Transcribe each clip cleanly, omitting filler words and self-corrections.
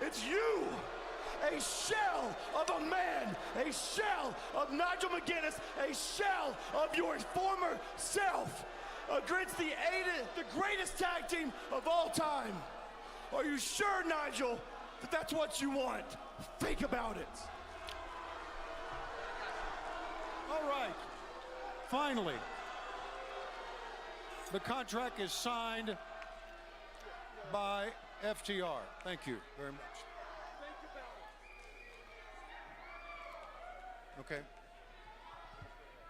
It's you, a shell of a man, a shell of Nigel McGuinness, a shell of your former self against the greatest tag team of all time. Are you sure, Nigel, that that's what you want? Think about it. All right, finally, the contract is signed by FTR. Thank you very much. Okay.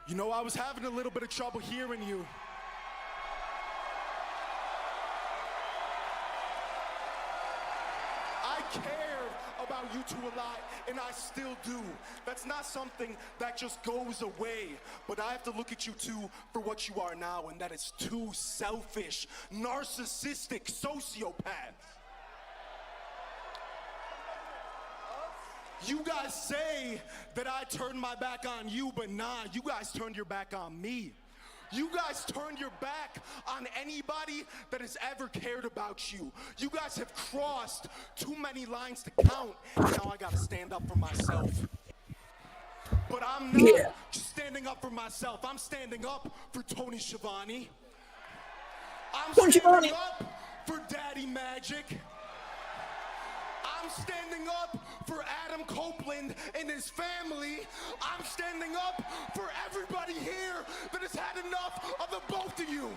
You know, I was having a little bit of trouble hearing you. I cared about you two a lot, and I still do. That's not something that just goes away. But I have to look at you two for what you are now, and that is two selfish, narcissistic sociopaths. You guys say that I turned my back on you, but nah, you guys turned your back on me. You guys turned your back on anybody that has ever cared about you. You guys have crossed too many lines to count, and now I gotta stand up for myself. But I'm not just standing up for myself. I'm standing up for Tony Schiavone. I'm standing up for Daddy Magic. I'm standing up for Adam Copeland and his family. I'm standing up for everybody here that has had enough of the both of you.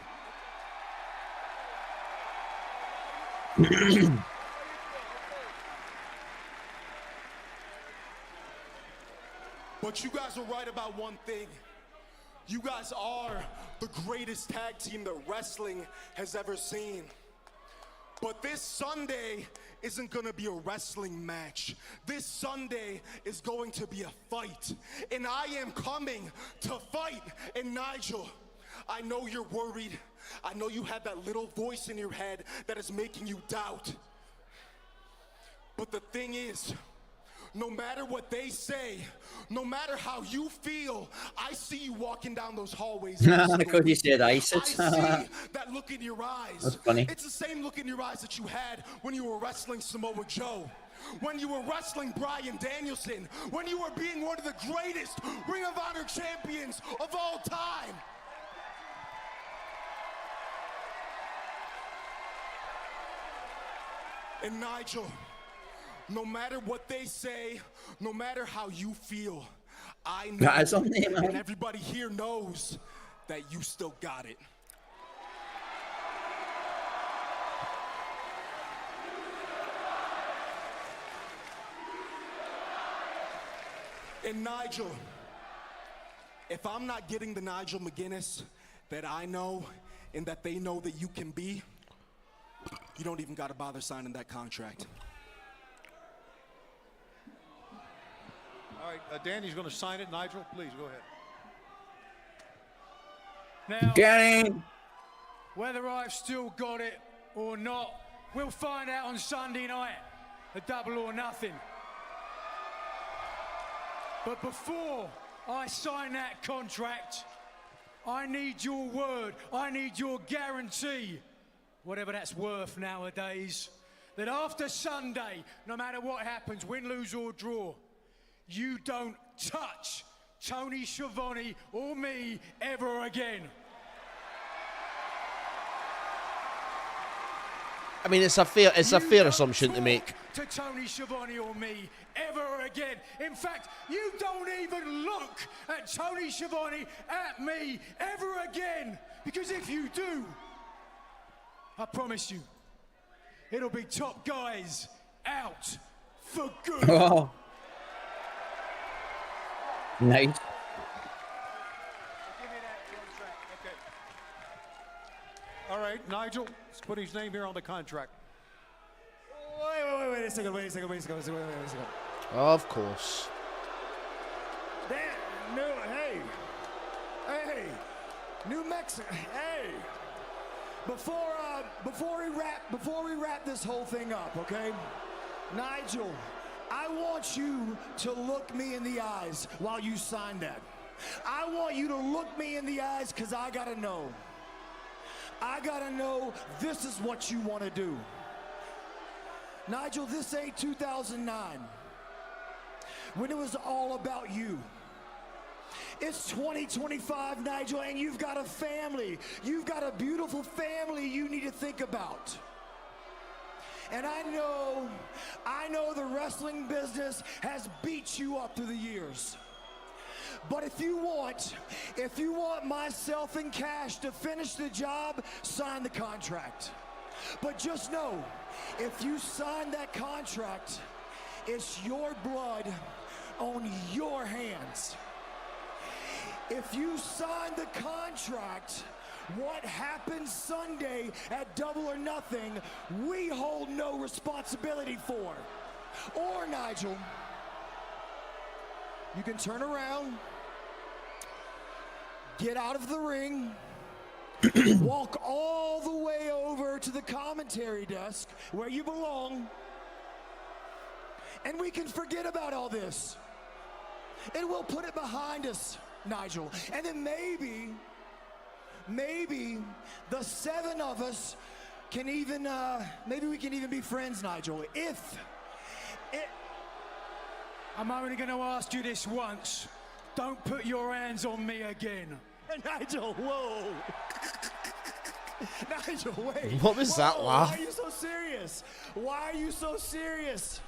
But you guys are right about one thing. You guys are the greatest tag team that wrestling has ever seen. But this Sunday isn't gonna be a wrestling match. This Sunday is going to be a fight. And I am coming to fight. And Nigel, I know you're worried. I know you have that little voice in your head that is making you doubt. But the thing is, no matter what they say, no matter how you feel, I see you walking down those hallways. I could you say that? I see that look in your eyes. That's funny. It's the same look in your eyes that you had when you were wrestling Samoa Joe, when you were wrestling Bryan Danielson, when you were being one of the greatest Ring of Honor champions of all time. And Nigel, no matter what they say, no matter how you feel, I know, and everybody here knows that you still got it. And Nigel, if I'm not getting the Nigel McGuinness that I know and that they know that you can be, you don't even got to bother signing that contract. All right, Danny's going to sign it. Nigel, please go ahead. Now, Danny! whether I've still got it or not, we'll find out on Sunday night, a double or nothing. But before I sign that contract, I need your word, I need your guarantee, whatever that's worth nowadays, that after Sunday, no matter what happens, win, lose or draw, you don't touch Tony Schiavone or me ever again. I mean, it's a fair assumption to make. To Tony Schiavone or me ever again. In fact, you don't even look at Tony Schiavone at me ever again. Because if you do, I promise you, it'll be top guys out for good. Oh. Nice. All right, Nigel, let's put his name here on the contract. Wait a second. Of course. Hey, New Mexico, hey. Before we wrap this whole thing up, okay? Nigel, I want you to look me in the eyes while you sign that. I want you to look me in the eyes because I gotta know. I gotta know this is what you want to do. Nigel, this ain't 2009, when it was all about you. It's 2025, Nigel, and you've got a family. You've got a beautiful family you need to think about. And I know the wrestling business has beat you up through the years. But if you want myself and Cash to finish the job, sign the contract. But just know, if you sign that contract, it's your blood on your hands. If you sign the contract, what happens Sunday at Double or Nothing, we hold no responsibility for. Or, Nigel, you can turn around, get out of the ring, walk all the way over to the commentary desk where you belong, and we can forget about all this. And we'll put it behind us, Nigel. And then maybe the 7 of us can even, maybe we can even be friends, Nigel. I'm only going to ask you this once. Don't put your hands on me again. Nigel, whoa. Nigel, wait. What was that laugh? Why are you so serious? Why are you so serious?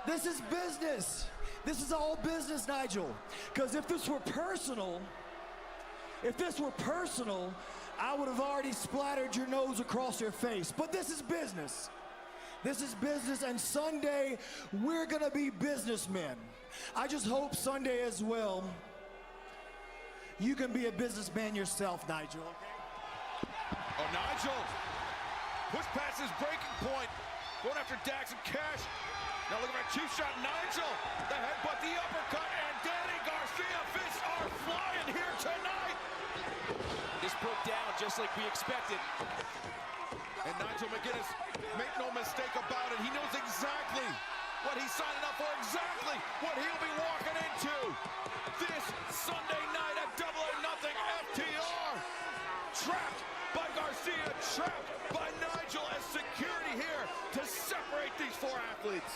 This is business. This is all business, Nigel. Because if this were personal, I would have already splattered your nose across your face. But this is business. This is business, and Sunday, we're gonna be businessmen. I just hope Sunday as well, you can be a businessman yourself, Nigel, okay? Oh, Nigel, push past his breaking point, going after Dax and Cash. Now look at that cheap shot, Nigel, the headbutt, the uppercut, and Danny Garcia, fists are flying here tonight. This broke down just like we expected. And Nigel McGuinness, make no mistake about it, he knows exactly what he's signing up for, exactly what he'll be walking into this Sunday night at Double or Nothing. FTR trapped by Garcia, trapped by Nigel, as security here to separate these 4 athletes.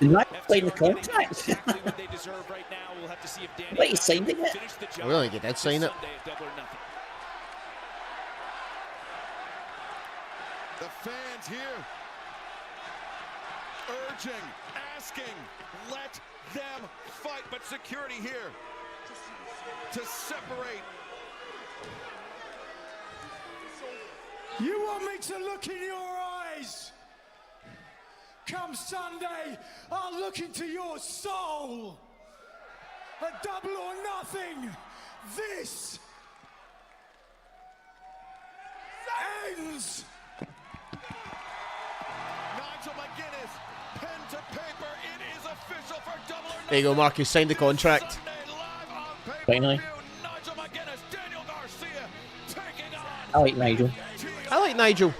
Not playing the contract. Exactly what they deserve right now. We'll have to see if Danny Wait, he signed it yet? finished the I job don't think he did sign it. Sunday at Double or Nothing. The fans here urging, asking, let them fight, but security here to separate. You want me to look in your eyes? Come Sunday, I'll look into your soul. A Double or Nothing. This ends. Nigel McGuinness, pen to paper, it is official for Double or Nothing. There you go, Marcus, signed the contract. Sunday live on Finally. pay-per-view, Nigel McGuinness, Daniel Garcia taking on I like Nigel. I like Nigel.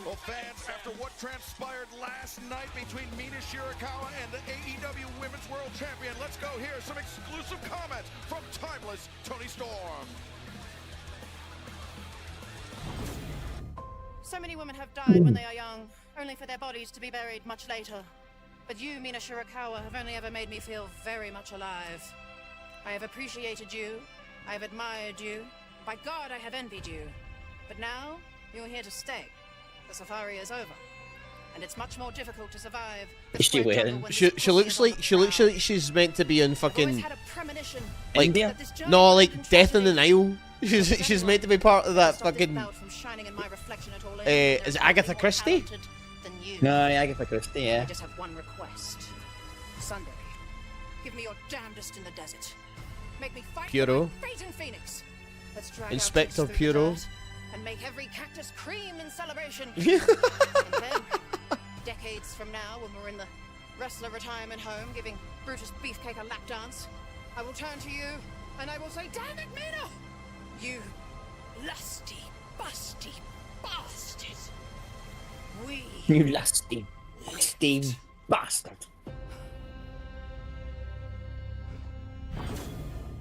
Well, fans, after what transpired last night between Mina Shirakawa and the AEW Women's World Champion, let's go hear some exclusive comments from Timeless Tony Storm. So many women have died when they are young, only for their bodies to be buried much later. But you, Mina Shirakawa, have only ever made me feel very much alive. I have appreciated you, I have admired you, by God I have envied you. But now, you're here to stay. The safari is over. And it's much more difficult to survive. Is she wearing? She looks like she's meant to be in fucking like India? no, like Death in the Nile. She's meant to be part of that fucking. Is it Agatha Christie? No, Agatha Christie, yeah. I just have one request. Sunday, give me your damnedest in the desert. Make me fight Puro. for my fate in Phoenix. Let's drag Inspector our teeth through the Puro. dirt and make every cactus cream in celebration. And then, decades from now, when we're in the wrestler retirement home giving Brutus Beefcake a lap dance, I will turn to you and I will say, "Damn it, Mina! You lusty, busty bastard! We You lusty bastard.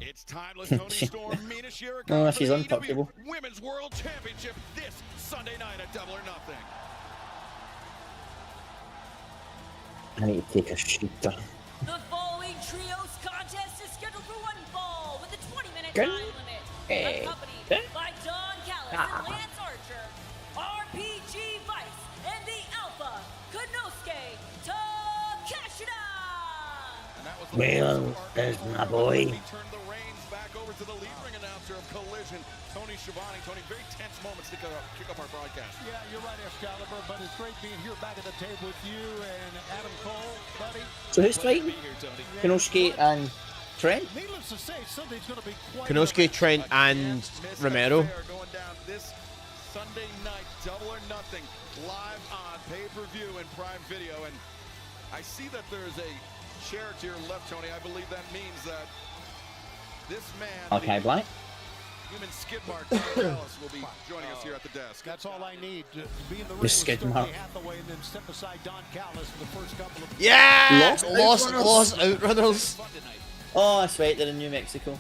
It's Timeless Tony Storm, Mina Shirakawa, Oh, she's for the untouchable. AEW Women's World Championship this Sunday night at Double or Nothing. I need to take a shooter. The following trios contest is scheduled for one fall with a 20-minute Good. time limit. Hey. Accompanied by Don Callis and Lance Archer, RPG Vice, and the Alpha, Konosuke Takeshita. Well, there's my boy. He turned the reins back over to the lead ring announcer of Collision, Tony Schiavone. Tony, very tense moments to kick off our broadcast. Yeah, you're right, Excalibur, but it's great being here back at the table with you and Adam Cole, buddy. So who's fighting? Konosuke and Trent? Needless to say, Sunday's going to be quite Konosuke, Trent, and Romero. Going down this Sunday night, Double or Nothing, live on pay-per-view and Prime Video. And I see that there's a chair to your left, Tony. I believe that means that this man, Okay, Black. human skid mark, Don Callis, will be joining us here at the desk. That's all I need to be in the ring The with skid Sterling mark. Hathaway and then step aside Don Callis for the first couple of... Yeah! Lost Outrunners. Oh, that's right, they're in New Mexico.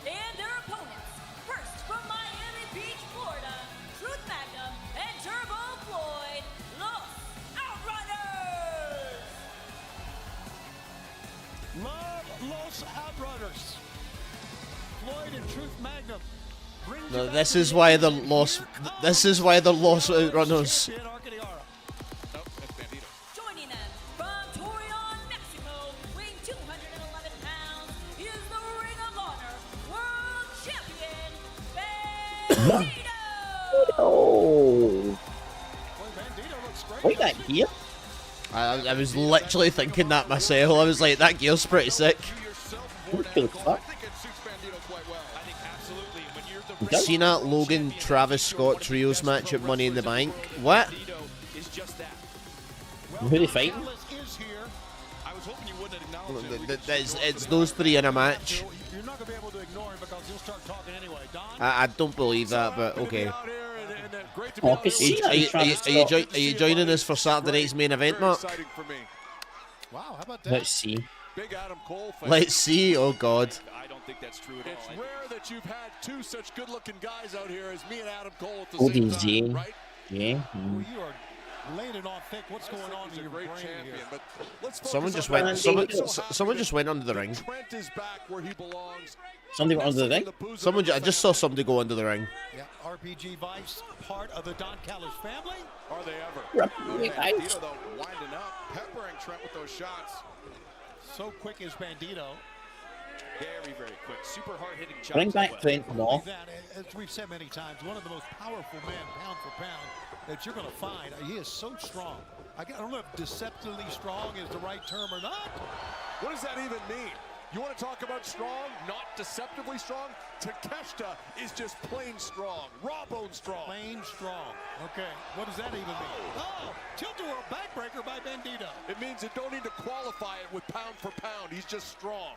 And their opponents, first from Miami Beach, Florida, Truth Magnum and Turbo Floyd, Los Outrunners. Love Los Outrunners. Floyd and Truth Magnum. brings No, you this back is to why the the ring. lost. Here comes This is why the lost Outrunners. champion Arcadiara. Nope, that's Bandito. Joining them from Torreon, Mexico, weighing 211 pounds, he is the Ring of Honor World Champion, Bandito. Oh, Boy, Bandito looks great. like that gear. I was literally thinking that myself. I was like, that gear's pretty sick. You yourself aboard Cool that fuck. call. I think it suits Bandito quite well. I think absolutely. When you're the does. Seen that Logan Travis Scott trios match at Money in the Bank? What? Bandito is just that. Who they fighting? Callis is here. I was hoping you wouldn't acknowledge it. It's those three in a match. You're not going to be able to ignore him because he'll start talking anyway. Don? I don't believe that, but okay. Oh, I can see that. Are you joining us for Saturday night's main event, Mark? Exciting for me. Wow, how about that? Let's see. Big Adam Cole fan. Let's see. Oh God. I don't think that's true at all. It's I rare that you've had two such good-looking guys out here as me and Adam Cole at the ODZ. same time, right? Yeah. Well, you are laying it on thick. What's going on He's in a your great brain champion, here? but let's focus Someone on just that. went. Someone just went under the ring. Trent is back where he belongs. Somebody went under the ring. I just saw somebody go under the ring. Yeah, RPG Vice, part of the Don Callis family. Are they ever? RPG Vice. Bandito, though, winding up, peppering Trent with those shots. So quick is Bandito. Very, very quick. Super hard-hitting chops. Bring as back well. Trent Law. That, as we've said many times, one of the most powerful men, pound for pound, that you're going to find. He is so strong. I don't know if deceptively strong is the right term or not. What does that even mean? You want to talk about strong, not deceptively strong? Takeshita is just plain strong, raw bone strong. Plain strong. Okay, what does that even mean? Oh, tilt-a-whirl backbreaker by Bandito. It means you don't need to qualify it with pound for pound. He's just strong.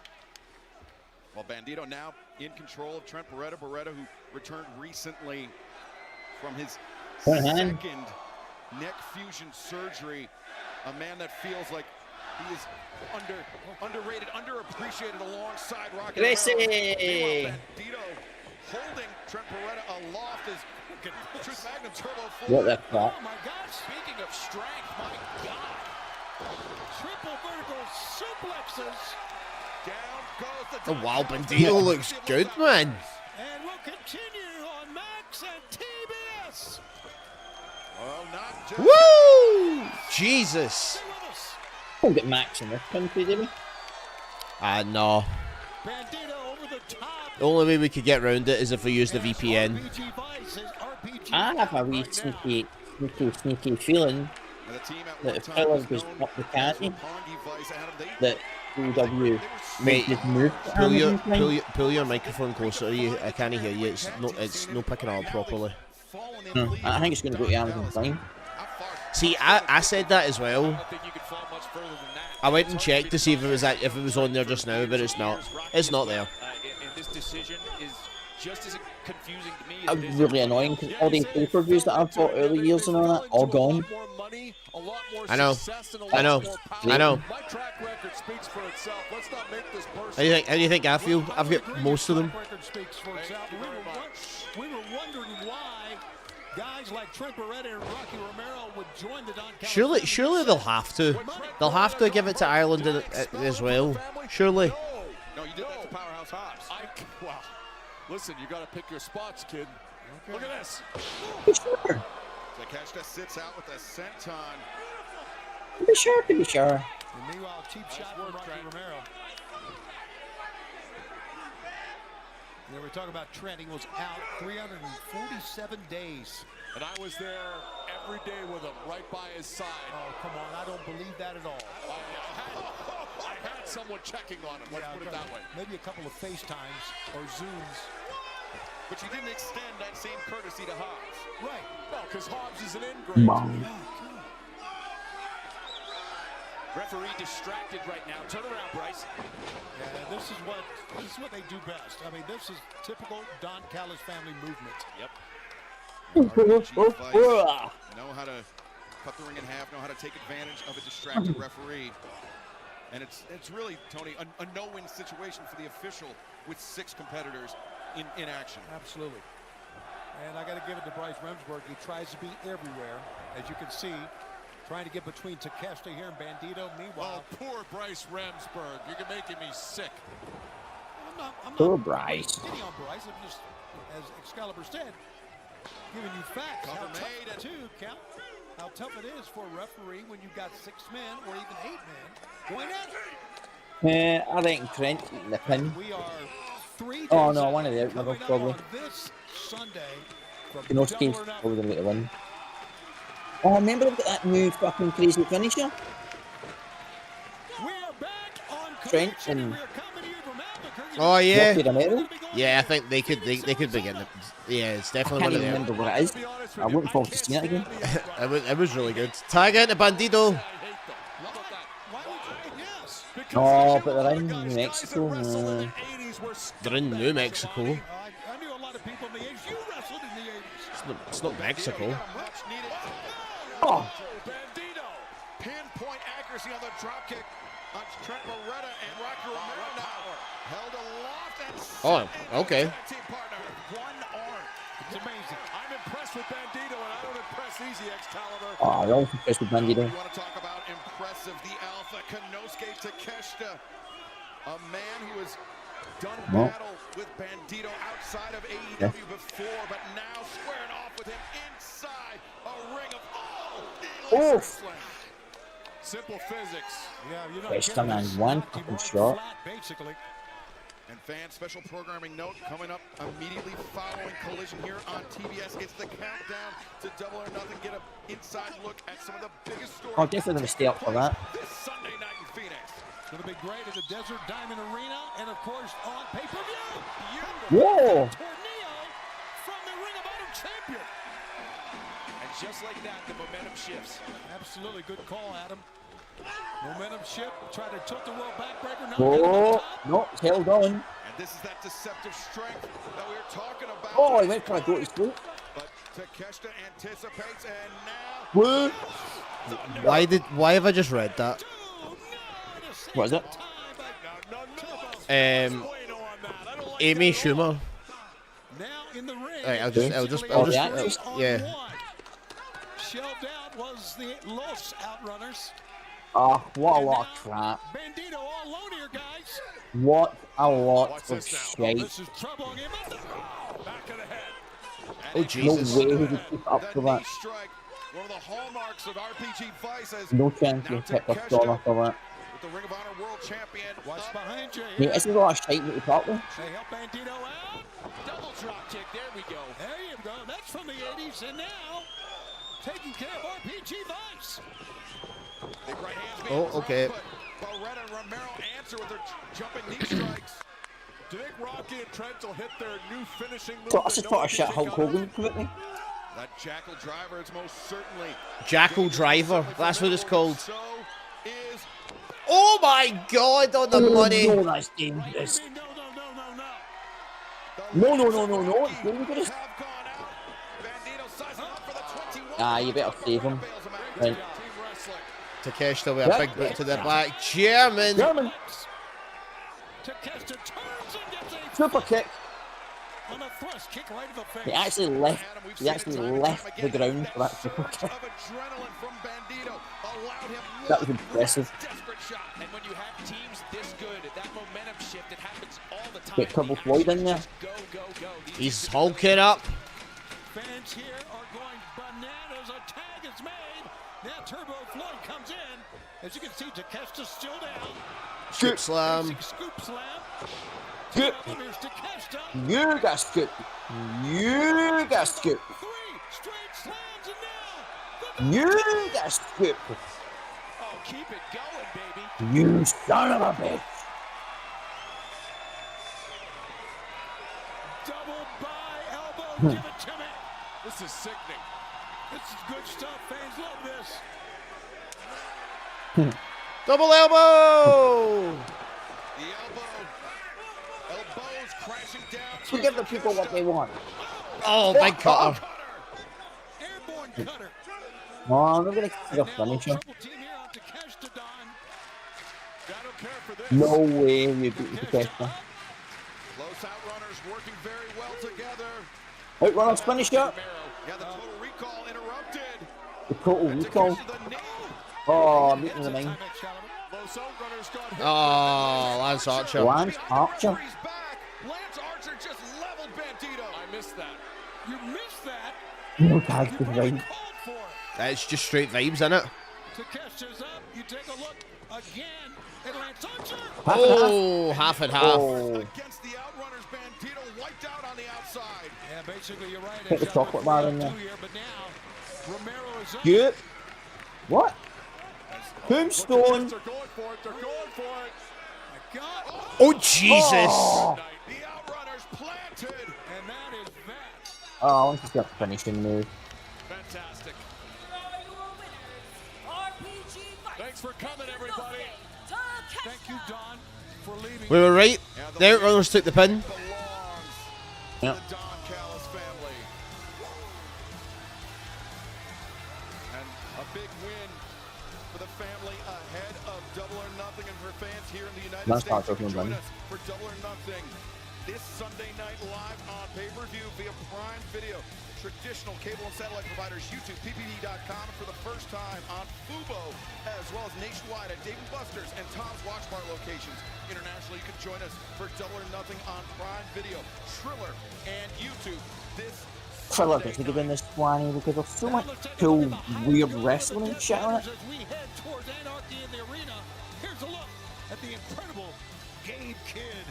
Well, Bandito now in control of Trent Beretta. Beretta, who returned recently from his One hand. second neck fusion surgery. A man that feels like he is underrated, underappreciated alongside Rocky Gracie. Romero. Meanwhile, Bandito holding Trent Beretta aloft as Truth Magnum Turbo What the Oh fuck? my gosh. Speaking of strength, my God. Triple vertical suplexes. Down goes the Oh wow, Bandito looks good, man. And we'll continue on Max and TBS. Well, not just Woo! Jesus. Stay with us. Don't get Max in this country, did we? No. Bandito over the top. The only way we could get around it is if we use the VPN. RPG Vice is RPG I have a wee sneaky feeling the team at that one if time Fowler was goes known up the as canty, Roppongi Vice. Adam, that EW Mate, just move to Amazon Prime. pull your microphone closer to you. I can't hear you. It's no picking it up properly. fallen in No, league. I think it's going to go to Amazon Prime. How far? See, I said that as I well. don't think you could fall much further than that. I went and checked to see if it was on there just now, but it's not. It's not there. And this decision is just as confusing to me as it is Really annoying because all these pay-per-views that I've bought early years and all that, all gone. I know. I know. I know. My track record speaks for itself. Let's not make this personal. How do you think I feel? I've got most of them. Record speaks for itself. We were wondering why guys like Trent Beretta and Rocky Romero would Surely they'll have to. They'll have to give it to Ireland as well. Surely. No, you did that to Powerhouse Hobbs. Wow. Listen, you got to pick your spots, kid. Okay. Look at this. Sure. Takeshita sits out with a senton. Be sure, to be sure. And meanwhile, cheap shot from Rocky Romero. Yeah, we're talking about Trent. He was out 347 days. And I was there every day with him, right by his side. Oh, come on. I don't believe that at all. I had someone checking on him, let's put it that way. Maybe a couple of FaceTimes or Zooms. But you didn't extend that same courtesy to Hobbs. Right. No, because Hobbs is an ingrate. Referee distracted right now. Turn around, Bryce. Yeah, this is what they do best. I mean, this is typical Don Callis family movement. Yep. Know how to cut the ring in half, know how to take advantage of a distracted referee. And it's really, Tony, a no-win situation for the official with 6 competitors in action. Absolutely. And I got to give it to Bryce Remsburg. He tries to be everywhere, as you can see, trying to get between Takeshita here and Bandito. Meanwhile, poor Bryce Remsburg. You're making me sick. I'm Poor not Bryce. hitting on Bryce. I'm just, as Excalibur said, giving you facts. Cover How tough, made. too, Count. How tough it is for a referee when you've got 6 men or even 8 men going at it. I think Trent eating the pin. We are 3 Oh days no, out, one of the coming outnumbers up probably. on this Sunday from You know, Double Steve's or Nothing. probably going to win. Oh, remember they've got that new fucking crazy finisher? We are back on Trent Collision, and we are coming to you from Albuquerque. Oh yeah. Rocky Romero? Yeah, I think they could begin it. Yeah, it's I definitely can't one of even them. remember what it is. I wouldn't forward to see it again. It was really good. Tag into Bandito. Yes. Oh, but they're in New Mexico. They're in New Mexico. I knew a lot of people in the 80s. You wrestled in the 80s. It's not Mexico. Much needed. Oh, Bandito. Pinpoint accuracy on the dropkick on Trent Beretta and Rocky Romero now. Held aloft and Oh, okay. team partner with one arm. It's amazing. I'm impressed with Bandito, and I don't impress easy, Excalibur. oh, they're all impressed with Bandito. You want to talk about impressive, the Alpha Konosuke Takeshita, a man who has done No. battle with Bandito outside of AEW before, but now squaring off with him inside a ring of Oh. wrestling. Simple physics. Yeah, you're not Question getting on this one knock him fucking right shot. flat, basically. And fan special programming note coming up immediately following Collision here on TBS. It's the countdown to Double or Nothing. Get an inside look at some of the biggest stories. Oh, definitely going to stay up for that. This Sunday night in Phoenix. It's going to be great at the Desert Diamond Arena and, of course, on pay-per-view. Whoa! Tornado from the Ring of Honor champion. And just like that, the momentum shifts. Absolutely good call, Adam. Momentum shift. Try to tilt the world backbreaker. Not get him on Oh, top. no, it's held on. And this is that deceptive strength that we were talking about. Oh, he went for a go to throat. But Takeshita anticipates, and now Woo! Why have I just read that? What is it? Amy Schumer. Now in the ring. Right, I'll just Oh, the actors. yeah. Shelved out was the Los Outrunners. Oh, what a lot of crap. Bandito all alone here, guys. What a lot Watch of this now. shite. This is trouble on him. Back of the head. Oh No Jesus. way he would keep up that for knee that. strike, one of the hallmarks of RPG Vice, as No chance he'll pick a dollar for that. with the Ring of Honor World Champion. Watch up. behind you. Mate, this is a lot of shite that we talk with. They help Bandito out. Double drop kick. There we go. There you go. That's from the 80s. And now, taking care of RPG Vice. Big right hands being Oh, okay. dropped, but Beretta and Romero answer with their jumping knee strikes. Do you think Rocky and Trent will hit their new finishing move? So I just that thought I nobody shot can Hulk take out of Hogan it? for it. That Jackal Driver is most certainly Jackal Driver. That's what it's called. So is Oh my God! On the money. No, that's dangerous. No, no, no, no, no. No, no, no, no, no. It's dangerous. have gone out. Bandito sizing up for the 21. Ah, you better save him. Right. Team wrestling. Takeshita with a Yep. big boot to the back. German. German. Takeshita turns and gets a Super kick. On a thrust kick right to the face. He actually left the ground for that triple kick. That was impressive. And when you have teams this good, that momentum shift, it happens all the time. Get Turbo Floyd in there. He's hulking up. Fans here are going bananas. A tag is made. Now Turbo Floyd comes in. As you can see, Takeshita's still down. Scoop slam. Scoop slam. Scoop. You got scoop. You got scoop. 3 straight slams and now. You got scoop. Oh, keep it going, baby. You son of a bitch. Double by elbow. Give it to me. This is sickening. This is good stuff. Fans love this. Double elbow. The elbows crashing down. We give the people what they want. Oh, big cutter. Airborne cutter. Oh, I'm not gonna see the finisher. No way you beat Takeshita. Close outrunners working very well together. Outrunners finisher. Yeah, the total recall interrupted. The total recall. Oh, I'm beating the nine. Oh, Lance Archer. Lance Archer. Lance Archer just leveled Bandito. I missed that. You missed that. No tag to the right. It's just straight vibes, isn't it? Takeshita's up. You take a look again. And Lance Archer. Oh, half and half. Oh. Against the outrunners, Bandito wiped out on the outside. Yeah, basically you're right. Put the chocolate bar in there. But now Romero is up. Good. What? Tombstone. They're going for it. They're going for it. My God. Oh, Jesus. Oh, The outrunners planted. And that is that. I want to see a finishing move. Fantastic. Are your winners, RPG Fight. Thanks for coming, everybody. Thank you, Don, for leaving. We were right. The Outrunners took the pin. Belongs Yep. to the Don Callis family. And a big win for the family ahead of Double or Nothing, and for fans here in the United Last States. part You of can the join run. us for Double or Nothing this Sunday night live on pay-per-view via Prime Video. Traditional cable and satellite providers, YouTube, PPD.com, and for the first time on Fubo, as well as nationwide at Dave & Buster's and Tom's Watch Bar locations. Internationally, you can join us for Double or Nothing on Prime Video, Triller, and YouTube this Triller Sunday gets to give in night. this 20 because there's so much cool, weird wrestling and shit on it. As we head towards Anarchy in the arena, here's a look at the incredible Gabe Kidd.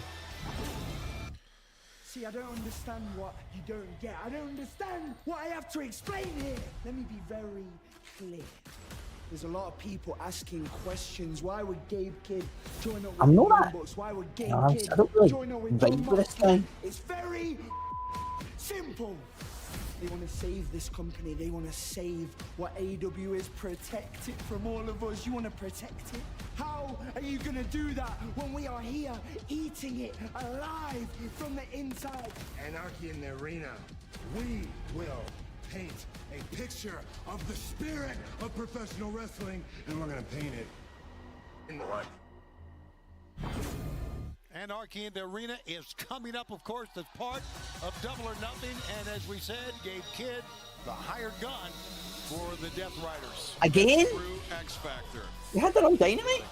See, I don't understand what you don't get. I don't understand what I have to explain here. Let me be very clear. There's a lot of people asking questions. Why would Gabe Kidd join up with I'm not the Young that- Bucks? Why would Gabe No, Kidd I don't really join up with vibe John with this Moxley? guy. It's very simple. They want to save this company. They want to save what AEW is. Protect it from all of us. You want to protect it? How are you going to do that when we are here eating it alive from the inside? Anarchy in the arena. We will paint a picture of the spirit of professional wrestling, and we're gonna paint it in blood. Anarchy in the arena is coming up, of course, as part of Double or Nothing. And as we said, Gabe Kidd, the hired gun for the Death Riders. Again? True X Factor. You had that on Dynamite?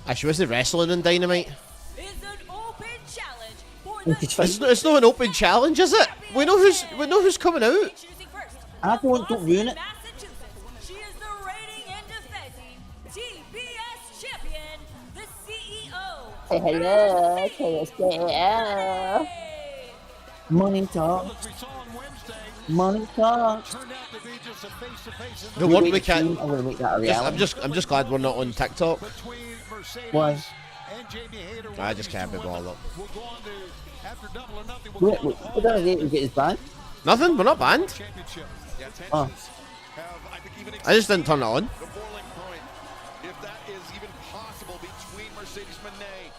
Actually, was the wrestling in Dynamite? Is an open challenge for the It's not an open challenge, is it? We know who's coming out. Introducing first, I don't ruin it. Massachusetts. She is the reigning and defending TBS champion, the CEO. Say hello, KSKL. Morning talk. As we saw on Wednesday, Morning talk. turned out to be just a face-to-face The one we Wait, can't. I'm gonna make that a reality. I'm just glad we're not on TikTok. between Mercedes Why? and Jamie Hayter. I just can't be bothered. We'll go on to, after Double or Nothing, we'll Wait, go on wait, to what did I do to get his band? Nothing. We're not banned. Championship. Yeah, tensions Oh. have, I think, even I just didn't turn it on. the boiling point, if that is even possible, between Mercedes Moné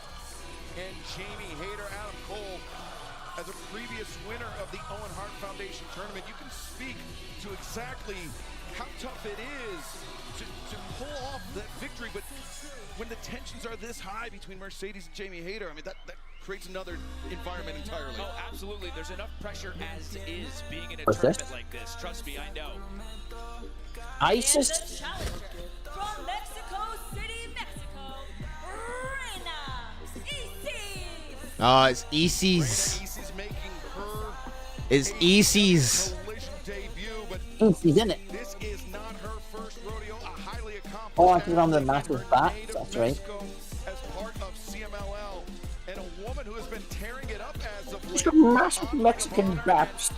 and Jamie Hayter. Adam Cole, as a previous winner of the Owen Hart Foundation tournament, you can speak to exactly how tough it is to pull off that victory. But when the tensions are this high between Mercedes and Jamie Hayter, I mean, that creates another environment entirely. Oh, absolutely. There's enough pressure as is being in a What's tournament this? like this. Trust me, I know. ISIS? The challenger from Mexico City, Mexico, Reina Isis. Oh, it's EC's. It's EC's. He's in it. This is not her first rodeo. A highly accomplished Oh, I can remember the massive back. That's right. as part of CMLL, and a woman who has been tearing it up as of He's late. got massive Mexican backs.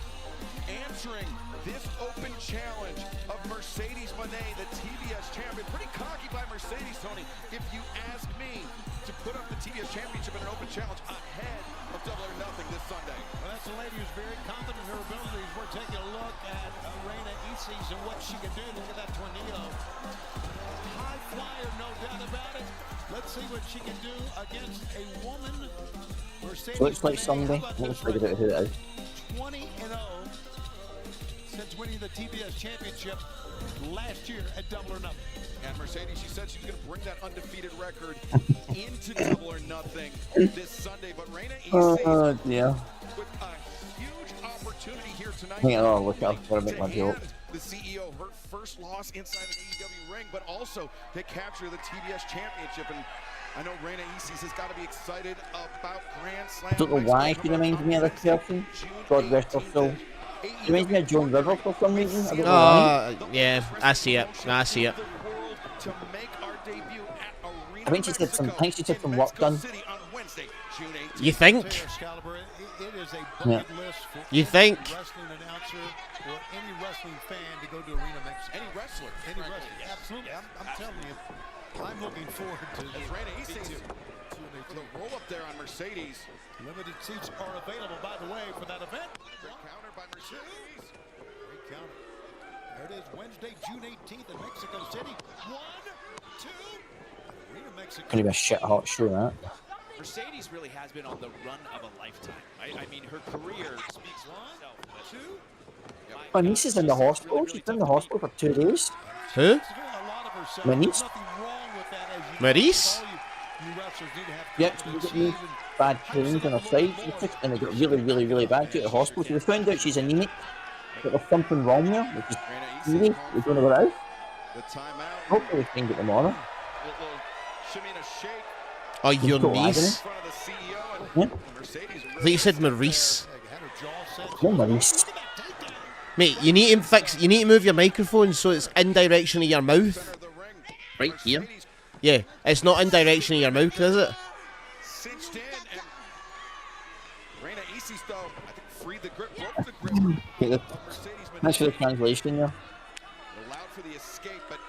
Answering this open challenge of Mercedes Moné, the TBS champion. Pretty cocky by Mercedes, Tony, if you ask me, to put up the TBS championship in an open challenge ahead of Double or Nothing this Sunday. Well, that's a lady who's very confident in her abilities. We're taking a look at Reina Isis and what she can do. Look at that tornado. High flyer, no doubt about it. Let's see what she can do against a woman. Mercedes Looks like Moné, Sunday. how about Let's this figure out who it is. 20-0 since winning the TBS championship last year at Double or Nothing. And Mercedes, she said she's going to bring that undefeated record into Double or Nothing this Sunday. But Reina Isis Oh dear. with a huge opportunity here tonight. Hang on, look, I've got to make my joke. The CEO, her first loss inside an AEW ring, but also to capture the TBS championship. And I know Reina Isis has got to be excited about Grand Slam. I don't know why she reminds me of this person. God rest her soul. She reminds me of Joan River for some reason. I don't know why. Yeah, I see it. I see it. I think she said some work done. You think? Yeah. You think? Wrestling announcer or any wrestling fan to go to Arena Mexico. Any wrestler. Any wrestler. Absolutely. I'm telling you, I'm looking forward to this. Reina Isis for the roll up there on Mercedes. Limited seats are available, by the way, for that event. Great counter by Mercedes. Great counter. There it is, Wednesday, June 18th in Mexico City. 1, 2. Arena Mexico. Gonna be a shit hot show, that. Mercedes really has been on the run of a lifetime. I mean, her career speaks for itself. But 2. My niece is in the hospital. She's been in the hospital for 2 days. Who? My niece? Maurice? Yep, she's got really bad pains on her side, and they got really bad. She at the hospital. So they found out she's anemic. But there's something wrong there, which is really, we don't know what it is. The timeout. Hopefully we find it tomorrow. Shimmy and a shake. Oh, your Total niece? In front of the CEO and Mercedes. I thought you said Maurice. No, my niece. Mate, you need to fix. You need to move your microphone so it's in direction of your mouth. Right here. Yeah, it's not in direction of your mouth, is it? Cinched in and Reina Isis though, I think freed the grip, broke the grip. Okay, that's for the translation there. Allowed for the escape, but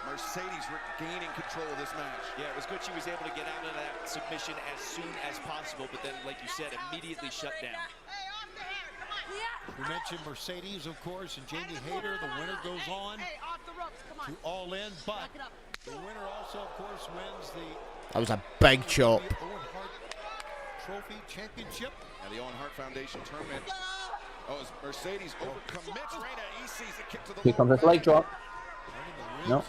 Mercedes regaining control of this match. yeah, it was good she was able to get out of that submission as soon as possible, but then, like you said, immediately shut down. We mentioned Mercedes, of course, and Jamie Hayter. The winner goes on to All In, but the winner also, of course, wins the That was a big chop. Owen Hart Trophy Championship. And the Owen Hart Foundation tournament. Oh, as Mercedes overcommits Reina Isis, a kick to the Here comes this leg drop. No.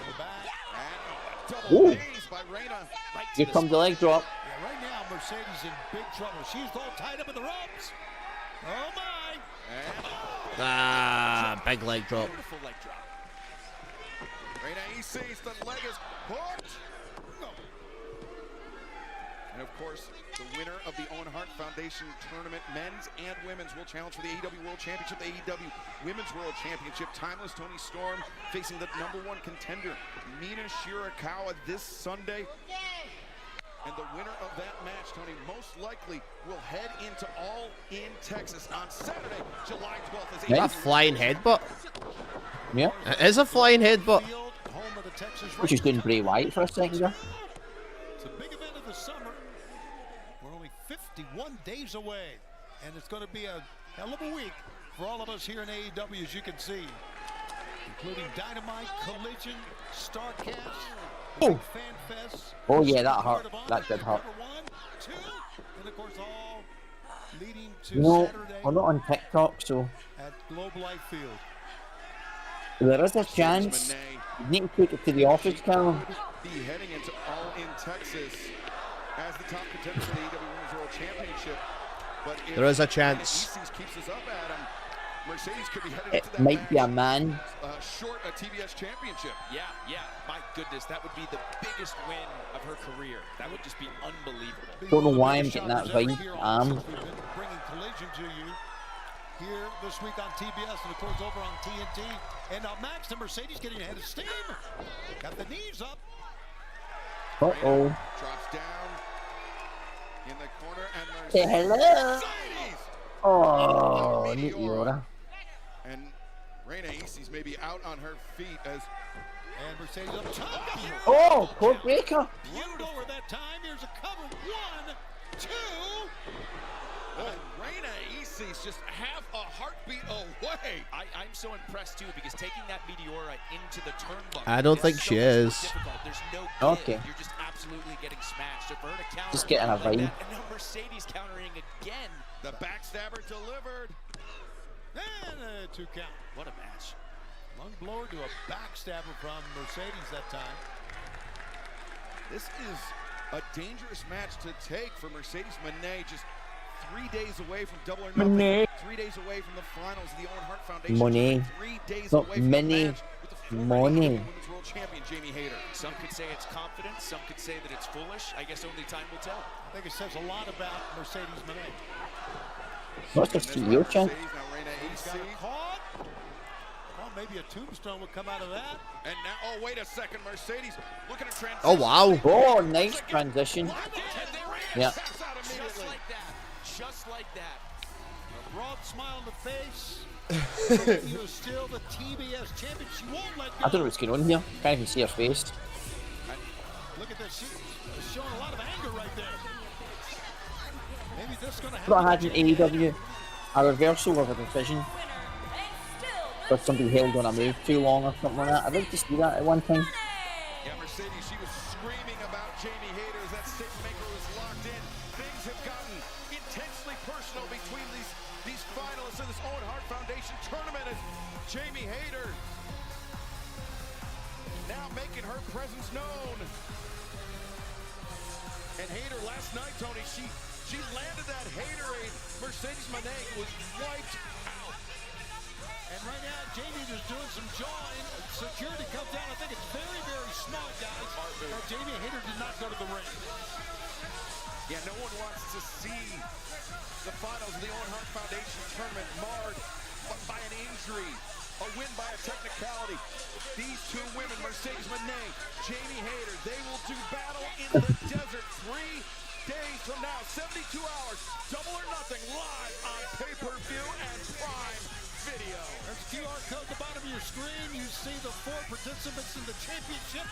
double knees by Reina. Here comes the leg drop. Yeah, right now, Mercedes in big trouble. She's all tied up in the ropes. Oh, my. Ah, big leg drop. Beautiful leg drop. Reina Isis, the leg is hooked. And of course, the winner of the Owen Hart Foundation tournament, men's and women's, will challenge for the AEW World Championship, the AEW Women's World Championship. Timeless Tony Storm facing the #1 contender, Mina Shirakawa, this Sunday. And the winner of that match, Tony, most likely will head into All In Texas on Saturday, July 12th. As Is that a flying headbutt? Yeah. It is a flying headbutt. Which is doing Bray Wyatt for a second there. It's a big event of the summer. We're only 51 days away, and it's going to be a hell of a week for all of us here in AEW, as you can see, including Dynamite, Collision, Starcast, Oh. Fan Fest. Oh yeah, that hurt. That did hurt. #1, 2, and of course all leading to You know, Saturday we're not on TikTok, so at Globe Life Field. there is a chance. You need to take it to the office, Carol. Be heading into All In Texas as the top contender for the AEW Women's World World Championship. But if There is a Reina chance. Isis keeps us up, Adam, Mercedes could be headed It into that might be a match, man. short a TBS championship. Yeah, my goodness, that would be the biggest win of her career. That would just be unbelievable. Don't know why I'm getting that vibe. We've been bringing Collision to you here this week on TBS and of course over on TNT. And now Max and Mercedes getting ahead of steam. Got the knees up. Uh-oh. Drops down in the corner and Say hello. Oh, Meteora. And Reina Isis may be out on her feet as and Mercedes up top. Oh, code breaker. Beautiful over that time. Here's a cover. 1, 2. Reina Isis just half a heartbeat away. I'm so impressed too because taking that Meteora into the turnbuckle. I don't think she is. There's no Okay. You're just absolutely getting smashed. So for her to counter Just getting a like vibe. that, and now Mercedes countering again. The backstabber delivered. And a 2 count. What a match. Lung blower to a backstabber from Mercedes that time. This is a dangerous match to take for Mercedes Moné. Just 3 days away from Double or Nothing. Moné. 3 days away from the finals of the Owen Hart Foundation. Moné. 3 days Not away from many. the match with the former Moné. Women's World Champion Jamie Hayter. Some could say it's confidence. Some could say that it's foolish. I guess only time will tell. I think it says a lot about Mercedes Moné. What's the CEO chant? Now Reina He's got Isis. it caught. Well, maybe a tombstone would come out of that. And now, oh, wait a second. Mercedes looking to transition. Oh, wow. Oh, nice transition. Yeah. Just like that. Just like that. A broad smile on the face. You are still the TBS champion. She won't let go. I don't know what's going on here. Can't even see her face. Look at this. She's showing a lot of anger right there. Maybe this is going to happen. What I had in AEW, a reversal of a decision. But somebody held on a move too long or something like that. I'd like to see that at one time. Yeah, Mercedes, she was screaming about Jamie Hayter as that stick maker was locked in. Things have gotten intensely personal between these finalists of this Owen Hart Foundation tournament as Jamie Hayter now making her presence known. And Hayter last night, Tony, she landed that Haterade. Mercedes Moné was wiped out. And right now, Jamie is doing some jawing. Security comes down. I think it's very, very smart, guys. Now, Jamie Hayter did not go to the ring. Yeah, no one wants to see the finals of the Owen Hart Foundation tournament marred by an injury, a win by a technicality. These two women, Mercedes Moné, Jamie Hayter, they will do battle in the desert 3 days from now, 72 hours, Double or Nothing live on pay-per-view and Prime Video. There's a QR code at the bottom of your screen. You see the 4 participants in the championship.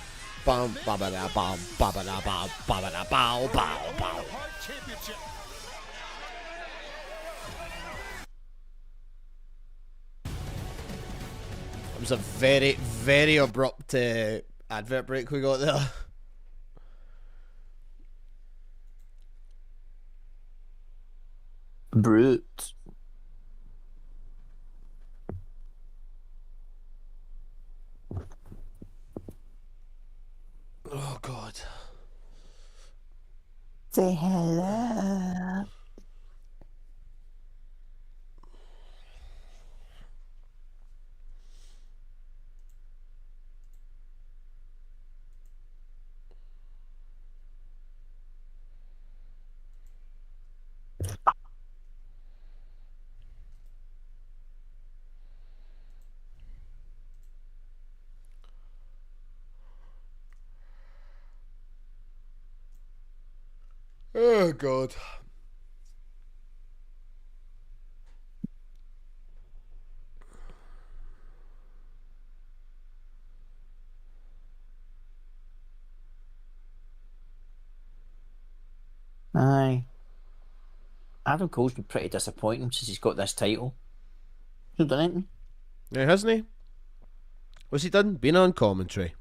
Bum, ba ba da bum, ba ba da bum, ba ba da bow, bow, bow. Hart Championship. It was a very, very abrupt advert break we got there. Brute. Oh, God. Say hello. Oh, God. Aye. Adam Cole's been pretty disappointing since he's got this title. He's done anything. Yeah, hasn't he? What's he done? Been on commentary.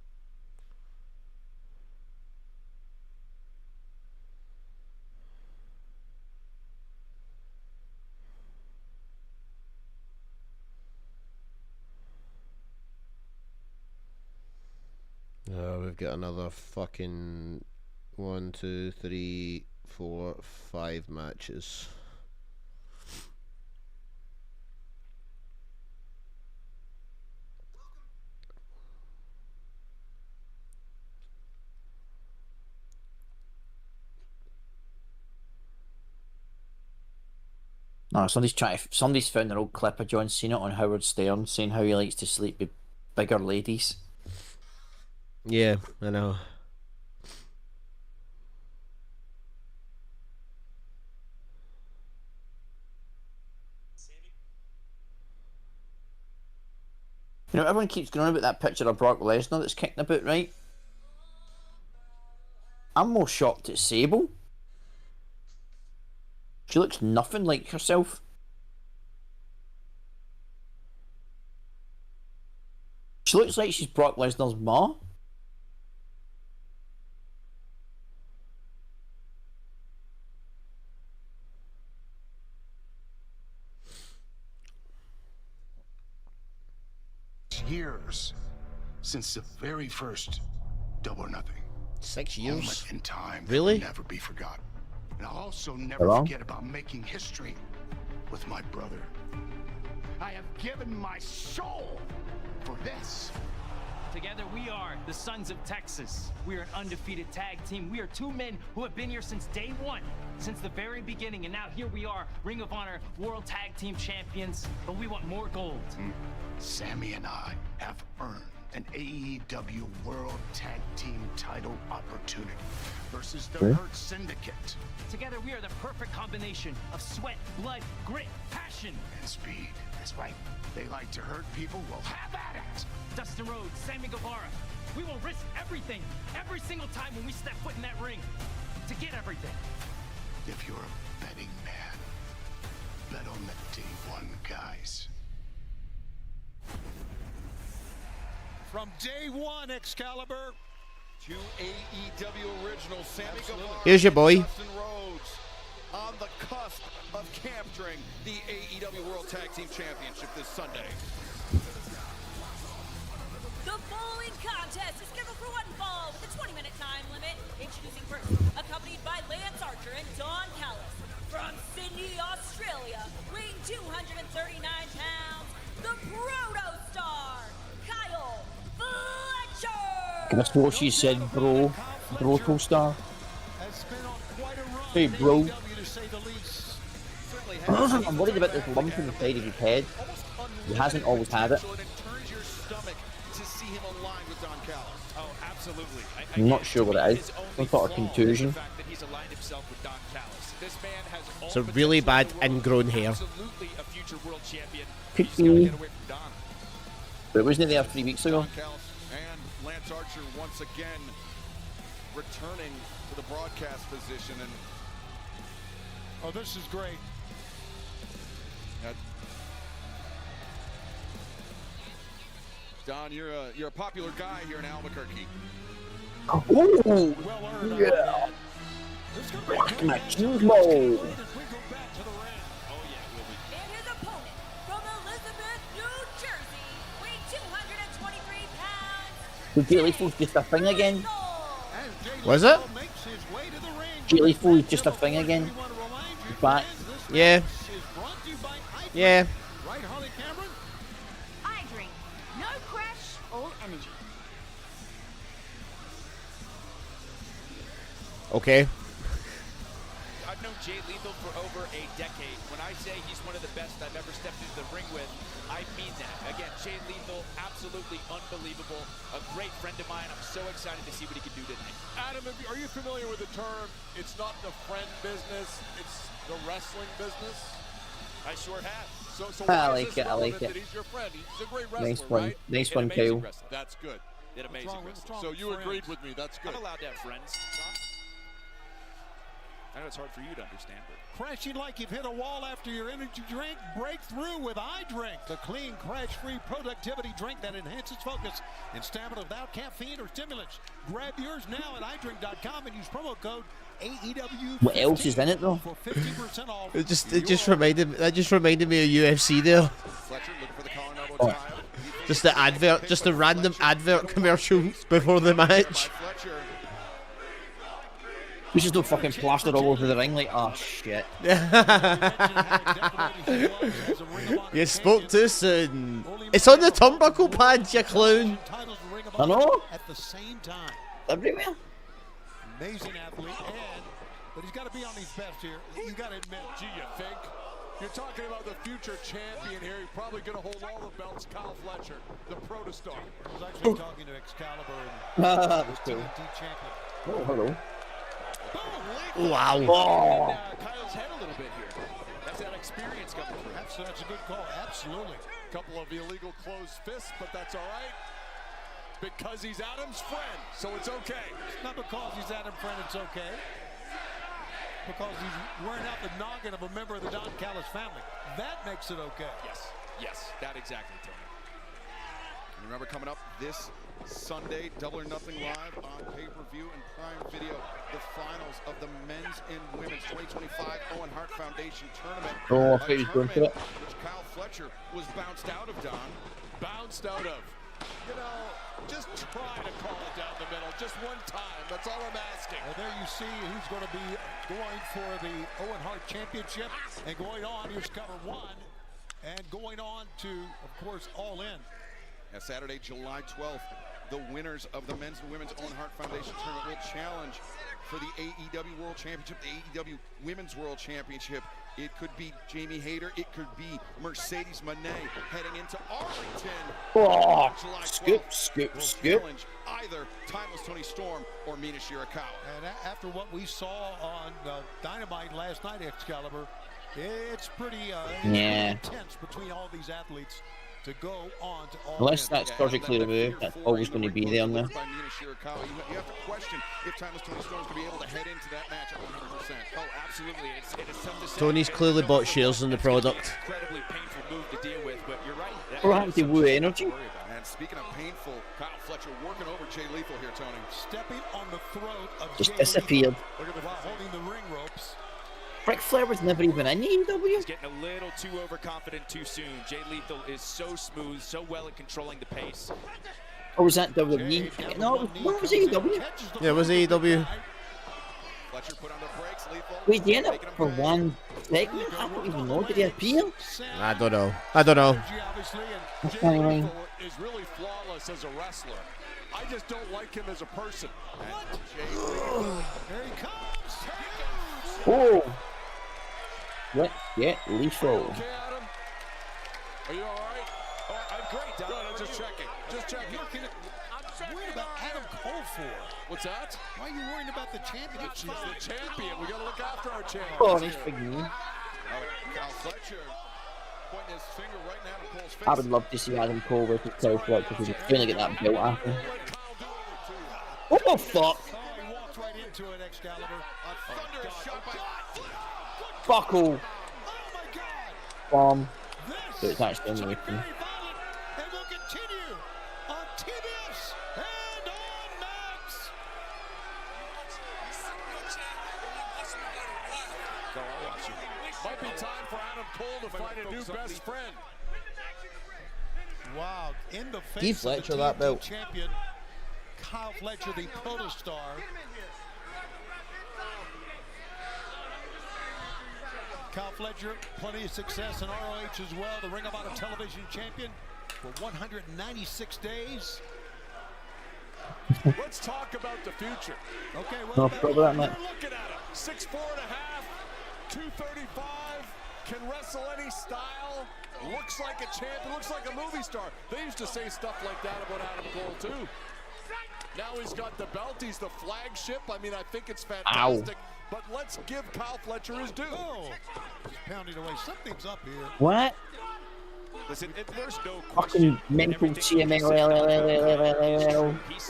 We've got another fucking 1, 2, 3, 4, 5 matches. No, somebody's found an old clip of John Cena on Howard Stern saying how he likes to sleep with bigger ladies. Yeah, I know. You know, everyone keeps going on about that picture of Brock Lesnar that's kicking about, right? I'm more shocked at Sable. She looks nothing like herself. She looks like she's Brock Lesnar's ma. Years since the very first Double or Nothing. 6 years? Moment in time Really? that will never be forgotten. And I'll also never Hello? forget about making history with my brother. I have given my soul for this. Together we are the Sons of Texas. We are an undefeated tag team. We are two men who have been here since day one, since the very beginning. And now here we are, Ring of Honor World Tag Team Champions, but we want more gold. Sammy and I have earned an AEW World Tag Team title opportunity versus the Hurt Syndicate. Together we are the perfect combination of sweat, blood, grit, passion. And speed. That's right. They like to hurt people. Well, have at it. Dustin Rhodes, Sammy Guevara. We will risk everything, every single time when we step foot in that ring, to get everything. If you're a betting man, bet on the day one guys. From day one, Excalibur. Two AEW originals, Sammy Guevara. Here's your boy. Dustin Rhodes on the cusp of capturing the AEW World Tag Team Championship this Sunday. The following contest is scheduled for one fall with a 20-minute time limit. Introducing first, accompanied by Lance Archer and Don Callis. From Sydney, Australia, weighing 239 pounds, the Proto Star, Kyle Fletcher! That's what she said, bro. Broto Star. Hey, bro. I'm worried about this lump in the side of his head. He hasn't always had it. Oh, absolutely. I'm not sure what it is. Some sort of contusion. It's a really bad ingrown hair. Could be. But wasn't it there 3 weeks ago? And Lance Archer once again returning to the broadcast position. And oh, this is great. Don, you're a popular guy here in Albuquerque. Oh, yeah. Rock my shoes mode. And his opponent from Elizabeth, New Jersey, weighing 223 pounds. Was Jay Lethal just a thing again? Was it? Jay Lethal is just a thing again? He's back. Yeah. Yeah. I drink. No crash, all energy. Okay. I've known Jay Lethal for over a decade. When I say he's one of the best I've ever stepped into the ring with, I mean that. Again, Jay Lethal, absolutely unbelievable. A great friend of mine. I'm so excited to see what he can do tonight. Adam, are you familiar with the term, it's not the friend business, it's the wrestling business? I sure have. So I why like is this it, I like relevant it. that he's your friend? He's a great wrestler, Nice one. right? Nice An one, amazing Kyle. wrestler. That's good. An amazing wrestler. So you agreed with me, that's good. I'm allowed to have friends. I know it's hard for you to understand, but Crashing like you've hit a wall after your energy drink? Break through with iDrink, the clean, crash-free productivity drink that enhances focus and stamina without caffeine or stimulants. Grab yours now at iDrink.com and use promo code AEW. What else is in it though? For 50% off. It just reminded me of UFC there. Fletcher looking for the collar elbow Oh. tie. Just the advert, just the random advert commercials before the match. Fletcher. There's just no fucking plaster all over the ring, like, oh shit. You spoke too soon. It's on the turnbuckle pads, you clown. I know. At the same time. Everywhere. Amazing athlete, but he's got to be on his best here. You got to admit, Gee, you think? You're talking about the future champion here. He's probably going to hold all the belts. Kyle Fletcher, the protostar. I was actually talking to Excalibur and That's cool. TNT champion. Oh, hello. Wow. Oh. Kyle's head a little bit here. That's that experience coming through. That's a good call. Absolutely. Couple of illegal closed fists, but that's all right. Because he's Adam's friend, so it's okay. It's not because he's Adam's friend, it's okay. Because he's wearing out the noggin of a member of the Don Callis family. That makes it okay. Yes, that exactly, Tony. Remember, coming up this Sunday, Double or Nothing Live on pay-per-view and Prime Video, the finals of the Men's and Women's 2025 Owen Hart Foundation Tournament. Oh, I thought he was going for it. Which Kyle Fletcher was bounced out of, Don. Bounced out of. You know, just try to call it down the middle, just one time. That's all I'm asking. Well, there you see who's going to be going for the Owen Hart Championship and going on. Here's cover one and going on to, of course, All In. Saturday, July 12th, the winners of the Men's and Women's Owen Hart Foundation Tournament will challenge for the AEW World Championship, the AEW Women's World Championship. It could be Jamie Hayter. It could be Mercedes Moné heading into Arlington. Oh, July skip. Challenge either Timeless Tony Storm or Mina Shirakawa. And after what we saw on Dynamite last night, Excalibur, it's pretty intense between all these athletes to go on to All Unless In. that's surgically removed, that's always going to be there now. By Mina Shirakawa. You have to question if Timeless Tony Storm's going to be able to head into that match at 100%. Oh, absolutely. It is tough to say. Tony's clearly bought shares in the product. Incredibly painful move to deal with, but you're right. What happened to Wu Energy? And speaking of painful, Kyle Fletcher working over Jay Lethal here, Tony. Stepping on the throat of Just Jay disappeared. Lethal while holding the ring ropes. Ric Flair was never even in AEW. He's getting a little too overconfident too soon. Jay Lethal is so smooth, so well at controlling the pace. Or was that WWE? No, what was AEW? Yeah, it was AEW. Fletcher put on the brakes. Lethal. Wait, he ended up for one segment? I don't even know. Did he appear? I don't know. Jay Lethal is really flawless as a wrestler. I just don't like him as a person. Here he comes. Oh! Let's get lethal. Okay, Adam? Are you all right? Oh, I'm great, Don. Good, I'm just checking. Just checking. I'm worried about Adam Cole for. What's that? Why are you worrying about the champion? He's the champion. We got to look after our champion. Oh, nice big knee. Kyle Fletcher pointing his finger right now at Cole's face. I would love to see Adam Cole versus Kyle Fletcher because he's going to get that belt after. What the fuck? Oh, he walked right into it, Excalibur. A thunderous shot by Buckle. Oh my God. Bomb. So This it's actually is only very violent and will continue on TBS and on Max. Go, I'll watch you. Might be time for Adam Cole to find a new best friend. Wow, in the face Keith of Fletcher, the that TNT belt. champion, Kyle Fletcher, the protostar. Kyle Fletcher, plenty of success in ROH as well. The Ring of Honor television champion for 196 days. Let's talk about the future. Okay, No well, problem, You're mate. looking at him. 6'4.5", 235, can wrestle any style. Looks like a champion, looks like a movie star. They used to say stuff like that about Adam Cole too. Now he's got the belt, he's the flagship. I mean, I think it's fantastic. Ow. But let's give Kyle Fletcher his due. oh, he's pounding away. Something's up here. What? Listen, there's no Fucking mental CMLL.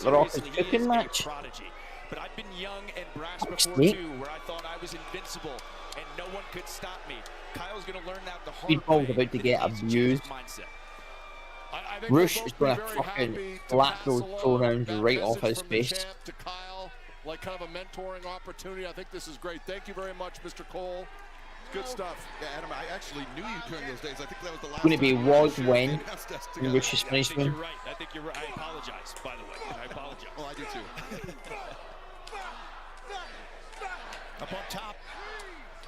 The Rock is Seriously, he cooking is a match. prodigy. But I've been young and brash before Snake. too, where I thought I was invincible and no one could stop me. Kyle's gonna learn that the hard Speedball's way. about to get That he needs to change abused. his mindset. I think Rush we'll is both going be to very fucking happy to slap pass those along pronouns that right off message his from the face. champ to Kyle, like kind of a mentoring opportunity. I think this is great. Thank you very much, Mr. Cole. Good stuff. Yeah, Adam, I actually knew you during those days. I think that was the last Going to be time was we when announced us and together. Rush is I finished think with. you're right. I think you're right. I apologize, by the way. I apologize. Well, I do too. Up on top,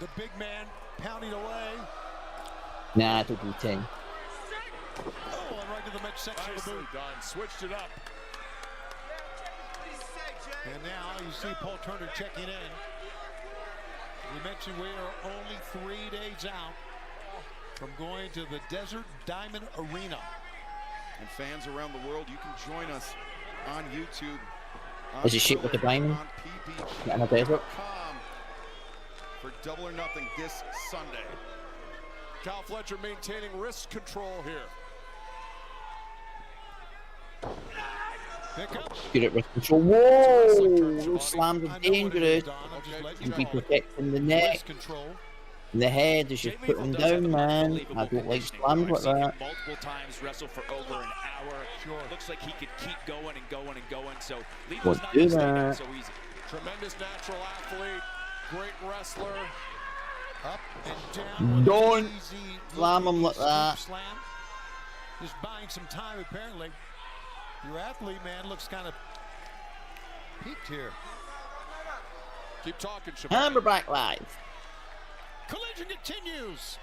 the big man pounding away. Nah, don't do 10. Oh, and right to the midsection of the boot. Done. Switched it up. And now you see Paul Turner checking in. We mentioned we are only 3 days out from going to the Desert Diamond Arena. And fans around the world, you can join us on YouTube. Is it shaped like a diamond? On PBG.com In a desert? for Double or Nothing this Sunday. Kyle Fletcher maintaining wrist control here. Good at wrist control. Whoa! Those slams are dangerous. And be protecting the neck. And the head is just putting down, man. I don't like slams like that. Multiple times wrestle for over an hour. Looks like he could keep going and going and going. So Lethal's not going to stay down so easy. Tremendous natural athlete, great wrestler. Up and down. Don't slam him like that. Slam. Just buying some time, apparently. Your athlete, man, looks kind of peaked here. Keep talking, Schiavone. And we're back live. Collision continues.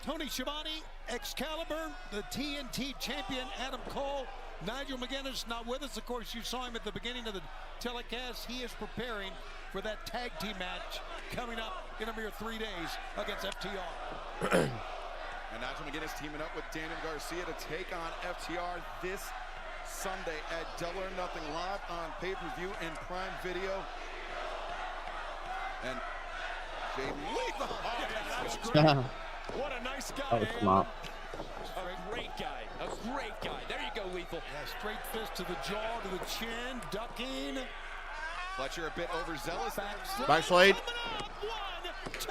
Tony Schiavone, Excalibur, the TNT champion, Adam Cole, Nigel McGuinness not with us. Of course, you saw him at the beginning of the telecast. He is preparing for that tag team match coming up in a mere 3 days against FTR. And Nigel McGuinness teaming up with Daniel Garcia to take on FTR this Sunday at Double or Nothing live on pay-per-view and Prime Video. And Jay Lethal. Oh, yeah, that's great. What a nice guy. That was smart. A great guy. A great guy. There you go, Lethal. Yeah, straight fist to the jaw, to the chin, ducking. Fletcher a bit overzealous. Backslide. 1, 2.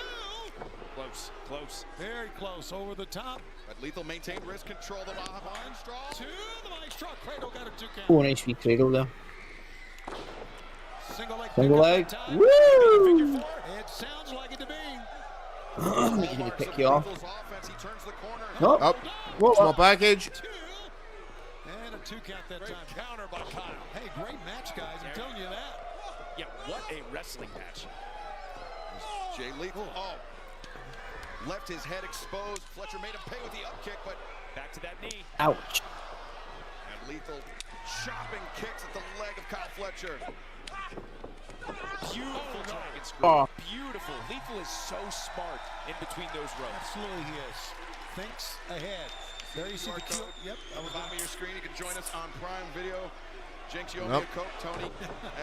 Close, close. Very close, over the top. But Lethal maintained wrist control. The Iron Straw. 2, the Maestro. Cradle got a 2 count. Oh, nice sweet cradle there. Single leg. Single leg. Woo! It sounds like it to me. He's going to pick you off. Offense, he turns the corner. Nope. Up. Small package. 2. And a 2 count that time. Counter by Kyle. Hey, great match, guys. I'm telling you that. Yeah, what a wrestling match. Jay Lethal. Oh. Left his head exposed. Fletcher made him pay with the up kick, but back to that knee. Ouch. And Lethal chopping kicks at the leg of Kyle Fletcher. Beautiful dragon screw. Oh. Beautiful. Lethal is so smart in between those ropes. Absolutely he is. Thinks ahead. There you see the cue. Yep. On the bottom of your screen, you can join us on Prime Video. Jinx, you owe Nope. me a Coke, Tony.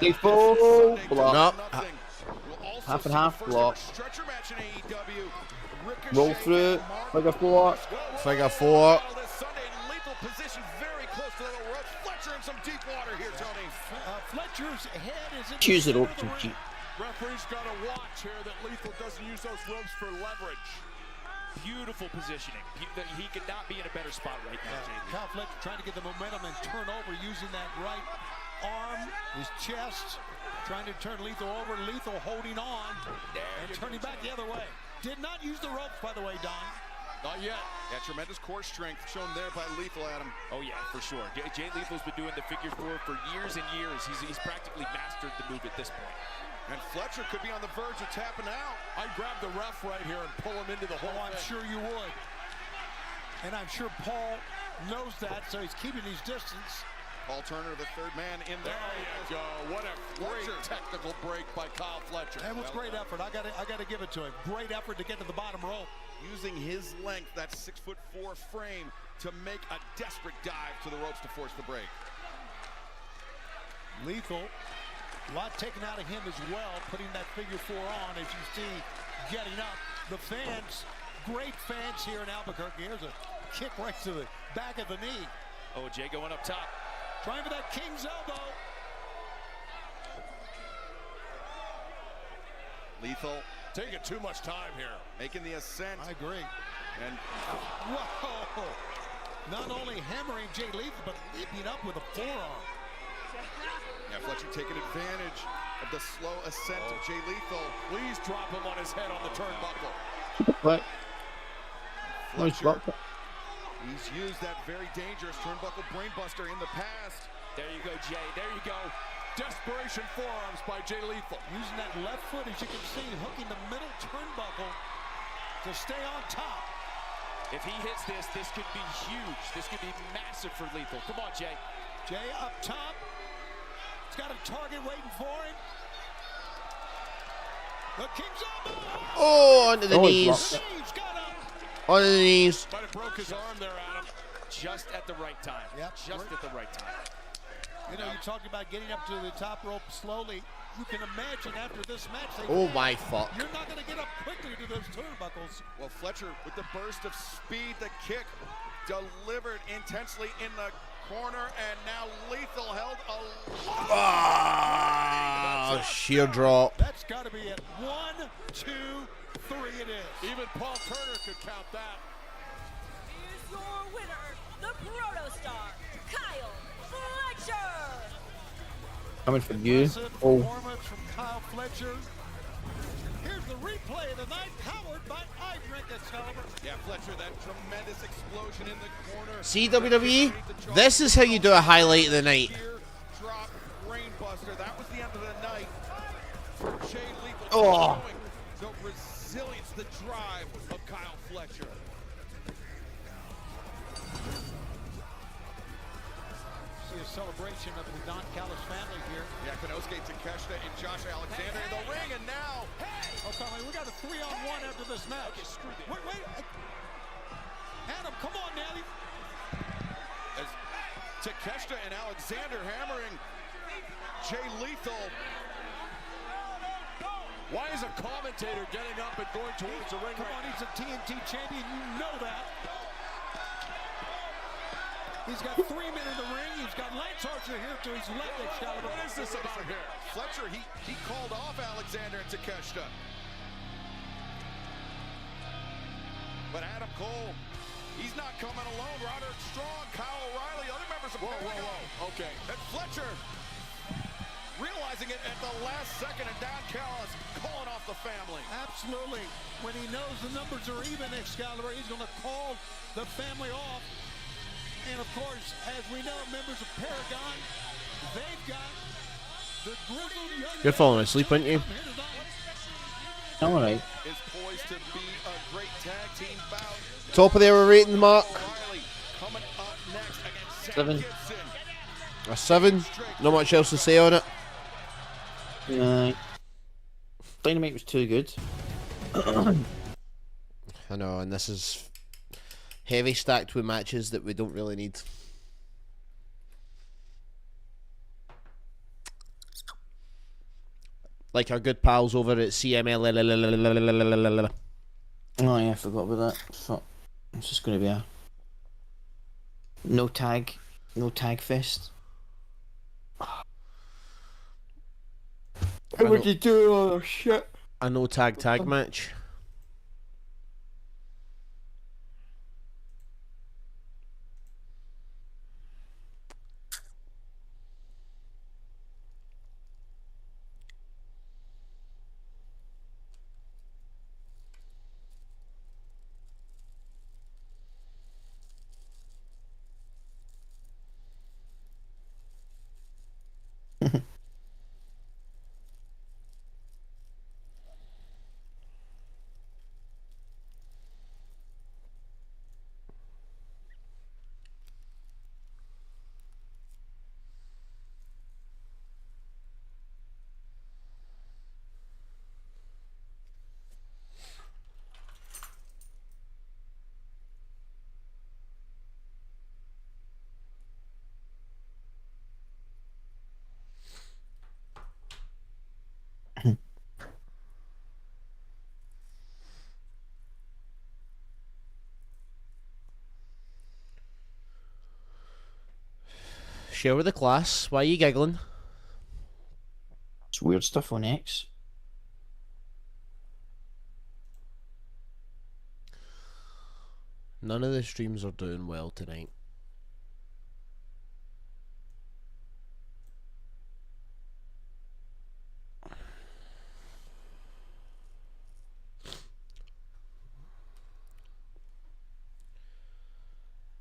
Default block. We'll Half and half block. Stretcher match in AEW. Roll through. Figure 4. Figure 4. This Sunday, and Lethal position very close to the ropes. Fletcher in some deep water here, Tony. Fletcher's head is in Choose the center ropes of and ring. cheat. Referee's got to watch here that Lethal doesn't use those ropes for leverage. Beautiful positioning. He could not be in a better spot right now, Jay. Kyle Fletcher trying to get the momentum and turn over using that right arm, his chest, trying to turn Lethal over. Lethal holding on and turning back the other way. Did not use the ropes, by the way, Don. Not yet. Yeah, tremendous core strength shown there by Lethal, Adam. Oh, yeah, for sure. Jay Lethal's been doing the figure 4 for years and years. He's practically mastered the move at this point. And Fletcher could be on the verge of tapping out. I'd grab the ref right here and pull him into the hole. I'm sure you would. And I'm sure Paul knows that, so he's keeping his distance. Paul Turner, the third man in there. There you go. What a great technical break by Kyle Fletcher. That was great effort. I got to give it to him. Great effort to get to the bottom rope. Using his length, that 6'4" frame, to make a desperate dive to the ropes to force the break. Lethal, a lot taken out of him as well, putting that figure 4 on, as you see, getting up. The fans, great fans here in Albuquerque. Here's a kick right to the back of the knee. Oh, Jay going up top. Trying for that King's elbow. Lethal taking too much time here. Making the ascent. I agree. And whoa! Not only hammering Jay Lethal, but leaping up with a forearm. Yeah, Fletcher taking advantage of the slow ascent of Jay Lethal. Please drop him on his head on the turnbuckle. What? Fletcher, he's used that very dangerous turnbuckle brainbuster in the past. There you go, Jay. There you go. Desperation forearms by Jay Lethal. Using that left foot, as you can see, hooking the middle turnbuckle to stay on top. If he hits this, this could be huge. This could be massive for Lethal. Come on, Jay. Jay up top. He's got a target waiting for him. The King's elbow. Oh, onto the knees. On the knees. Might have broke his arm there, Adam. Just at the right time. Yep. Just at the right time. You know, you talked about getting up to the top rope slowly. You can imagine after this match, Oh my fuck. you're not going to get up quickly to those turnbuckles. Well, Fletcher with the burst of speed, the kick delivered intensely in the corner, and now Lethal held a Ah, sheer drop. That's got to be it. 1, 2, 3 it is. Even Paul Turner could count that. Here's your winner, the Protostar, Kyle Fletcher. Coming for you. Impressive Oh, performance from Kyle Fletcher. Here's the replay of the night, powered by Excalibur. Yeah, Fletcher, that tremendous explosion in the corner. See, WWE, this is how you do a highlight of the night. Drop brainbuster. That was the end of the night for Jay Lethal. Oh. Showing the resilience, the drive of Kyle Fletcher. See a celebration of the Don Callis family here. Yeah, Konosuke Takeshita and Josh Alexander in the ring, and now... Oh, Tommy, we got a 3-on-1 after this match. Wait. Adam, come on now. As Takeshita and Alexander hammering Jay Lethal. Why is a commentator getting up and going towards the ring? Come on, he's a TNT champion. You know that. He's got 3 men in the ring. He's got Lance Archer here to his left. Excalibur. What is this about here? Fletcher, he called off Alexander and Takeshita. But Adam Cole, he's not coming alone. Roderick Strong, Kyle O'Reilly, other members of Whoa. Okay. And Fletcher realizing it at the last second, and Don Callis calling off the family. Absolutely. When he knows the numbers are even, Excalibur, he's going to call the family off. And of course, as we know, members of Paragon, they've got the grizzled young... You're falling asleep, aren't you? all right. Is poised to be a great tag team bout. Top of the hour rating mark. O'Reilly coming up next against Sam 7. Gibson. A 7. Not much else to say on it. Dynamite was too good. I know, and this is heavy stacked with matches that we don't really need. Like our good pals over at CML. Oh yeah, I forgot about that. Fuck. It's just gonna be a no tag fest. How would you do all this shit? A no tag match. Share with the class. Why are you giggling? It's weird stuff on X. None of the streams are doing well tonight.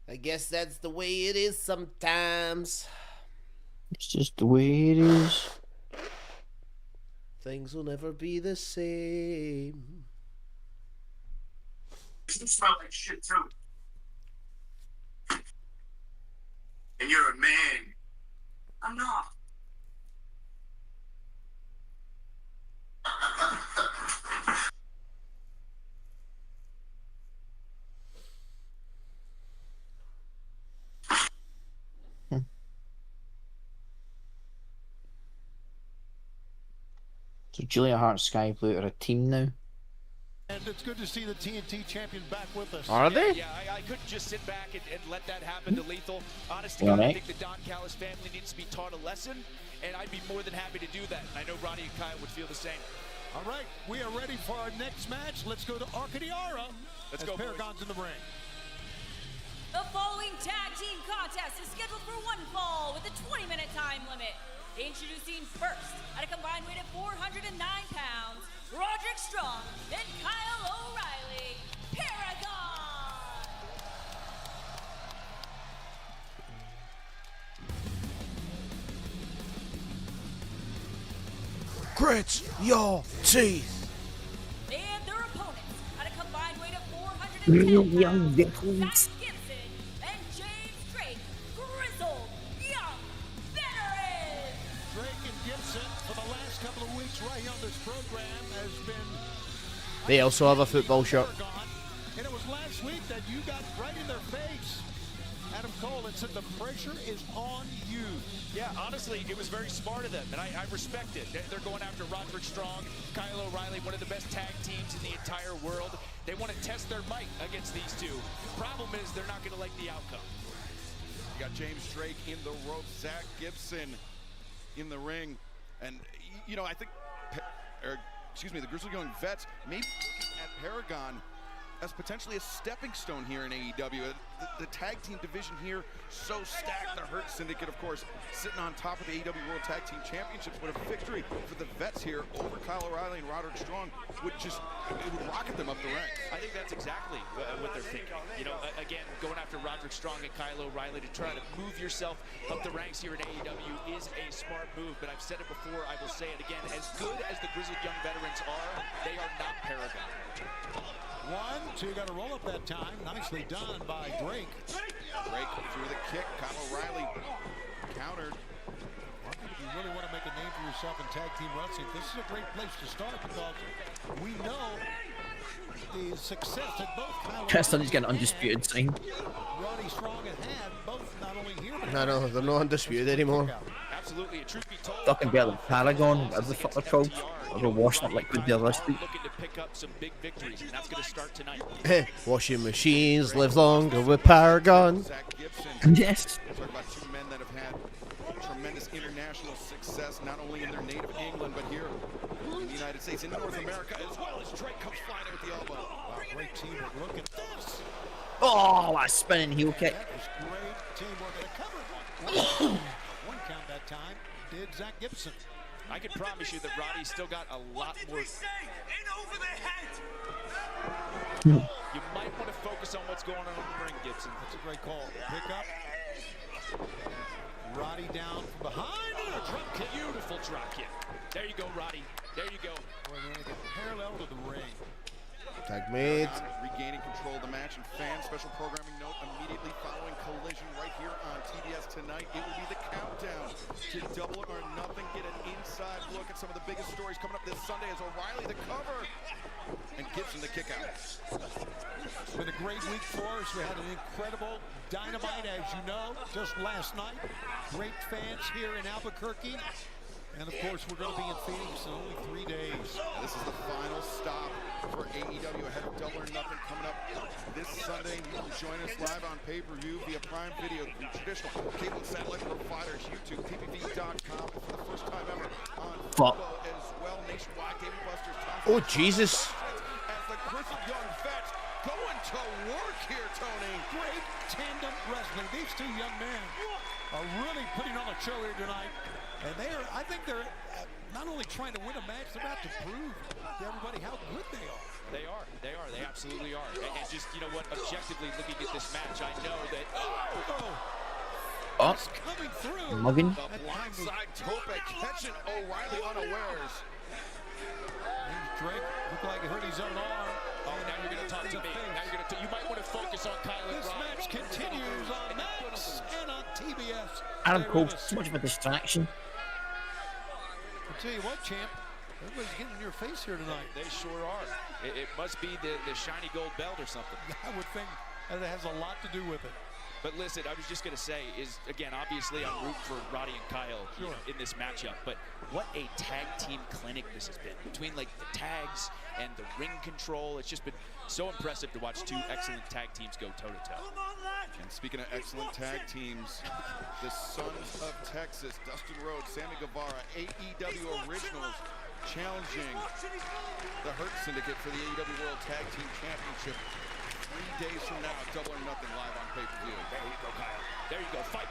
I guess that's the way it is sometimes. It's just the way it is. Things will never be the same. You smell like shit too. And you're a man. I'm not. So Julia Hart and Sky Blue are a team now. And it's good to see the TNT champion back with us. Are they? Yeah, I couldn't just sit back and let that happen to Lethal. Honestly, Yeah, I right. think the Don Callis family needs to be taught a lesson, and I'd be more than happy to do that. And I know Roddy and Kyle would feel the same. All right, we are ready for our next match. Let's go to Arcadiara. Let's as go, Paragon's in the ring. The following tag team contest is scheduled for one fall with a 20-minute time limit. Introducing first, at a combined weight of 409 pounds, Roderick Strong and Kyle O'Reilly, Paragon! Grit your teeth. And their opponents, at a combined weight of 410 pounds, Zach Gibson and James Drake, grizzled young veterans! Drake and Gibson, for the last couple of weeks right here on this program, has been... They also have a football shirt. And it was last week that you got right in their face, Adam Cole, and said the pressure is on you. Yeah, honestly, it was very smart of them, and I respect it. They're going after Roderick Strong, Kyle O'Reilly, one of the best tag teams in the entire world. They want to test their might against these two. Problem is, they're not going to like the outcome. You got James Drake in the rope, Zach Gibson in the ring, and you know, I think, the Grizzly Young Vets may be looking at Paragon as potentially a stepping stone here in AEW. The tag team division here so stacked. The Hurt Syndicate, of course, sitting on top of the AEW World Tag Team Championships. But a victory for the Vets here over Kyle O'Reilly and Roderick Strong would rocket them up the ranks. I think that's exactly what they're thinking. You know, again, going after Roderick Strong and Kyle O'Reilly to try to move yourself up the ranks here in AEW is a smart move. But I've said it before, I will say it again. As good as the Grizzled Young Veterans are, they are not Paragon. 1, 2, got a roll up that time. Nicely done by Drake. Drake through the kick. Kyle O'Reilly countered. I think if you really want to make a name for yourself in tag team wrestling, this is a great place to start because we know the success that both Kyle Somebody's getting undisputed sign. Roddy Strong had both not only here but No, they're not undisputed anymore. Absolutely, and truth be told, Fucking better than Paragon, whatever the fuck they're called. They're washing up liquid there last week. looking to pick up some big victories, and that's going to start tonight. Washing machines live longer with Paragon. Zach Gibson. Yes. Talk about two men that have had tremendous international success, not only in their native England, but here in the United States, in North America, as well as Drake comes flying in with the elbow. wow, great teamwork. Look at this. Oh, a spinning heel kick. That was great teamwork. And a cover. One count that time did Zach Gibson. I can promise you that Roddy's still got a lot more. You might want to focus on what's going on in the ring, Gibson. That's a great call. Pick up. Roddy down from behind and a drop kick. Beautiful drop kick. There you go, Roddy. There you go. Boy, they're going to get parallel to the ring. Tag made. Regaining control of the match, and fan special programming note immediately following Collision right here on TBS tonight. It will be the countdown to Double or Nothing. Get an inside look at some of the biggest stories coming up this Sunday as O'Reilly the cover and Gibson the kick out. It's been a great week for us. We had an incredible Dynamite, as you know, just last night. Great fans here in Albuquerque. And of course, we're going to be in Phoenix in only 3 days. This is the final stop for AEW ahead of Double or Nothing coming up this Sunday. You can join us live on pay-per-view via Prime Video, the traditional cable and satellite providers, YouTube, PPV.com, and for the first time ever on Fubo as well, nationwide. David Buster's top. Oh, Jesus. As the Grizzled Young Vets going to work here, Tony. Great tandem wrestling. These two young men are really putting on a show here tonight. And I think they're not only trying to win a match, they're about to prove to everybody how good they are. They are. They absolutely are. And just, you know what, objectively looking at this match, I know that... Oh, coming through. mugging. The blindside tope catching O'Reilly unawares. Drake looked like he hurt his own arm. Oh, now you're going to talk to me. Now you're going to. You might want to focus on Kyle and This Ryan. match continues on Max and on TBS. Adam Stay Cole's with us. too much of a distraction. I'll tell you what, champ. Everybody's getting in your face here tonight. They sure are. It must be the shiny gold belt or something. I would think that it has a lot to do with it. But listen, I was just going to say is, again, obviously I'm rooting for Roddy and Kyle in this matchup, but what a tag team clinic this has been. Between like the tags and the ring control, it's just been so impressive to watch two excellent tag teams go toe-to-toe. And speaking of excellent tag teams, the Sons of Texas, Dustin Rhodes, Sammy Guevara, AEW Originals, challenging the Hurt Syndicate for the AEW World Tag Team Championship 3 days from now. Double or Nothing live on pay-per-view. There you go, Kyle. There you go. Fight.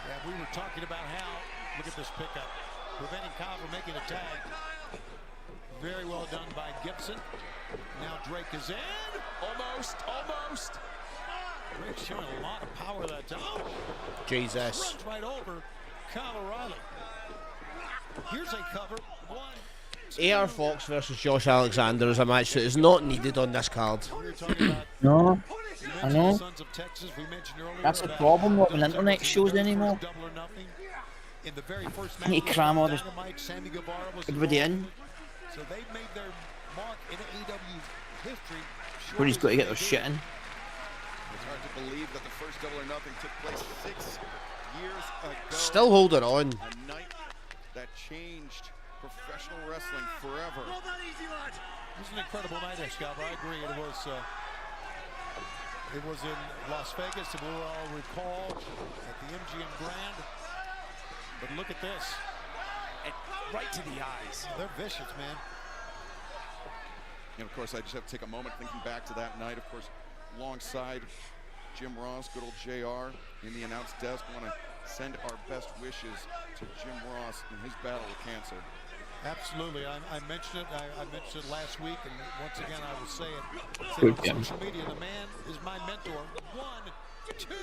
Yeah, we were talking about how, look at this pickup, preventing Kyle from making a tag. Very well done by Gibson. Now Drake is in. Almost. Drake's showing a lot of power that time. Oh, Jesus. runs right over Kyle O'Reilly. Here's a cover. 1, 2. AR Fox versus Josh Alexander is a match that is not needed on this card. We were talking about, No, you I mentioned know. the Sons of Texas. We mentioned earlier That's the about problem with when Dustin internet Rhodes shows in the anymore. first Double or Nothing. In the very first You need to cram all this Dynamite, Sammy Guevara was everybody involved. in. So they've made their mark in AEW history. Where he's got to get their shit in. It's hard to believe that the first Double or Nothing took place 6 years ago. Still holding on. A night that changed professional wrestling forever. It was an incredible night, Excalibur. I agree. It was in Las Vegas, and we'll all recall at the MGM Grand. But look at this. And right to the eyes. They're vicious, man. And of course, I just have to take a moment thinking back to that night. Of course, alongside Jim Ross, good old JR, in the announce desk. We want to send our best wishes to Jim Ross in his battle with cancer. Absolutely. I mentioned it. I mentioned it last week, and once again, I will say it. Good, On Jim. social media, the man is my mentor. 1, 2.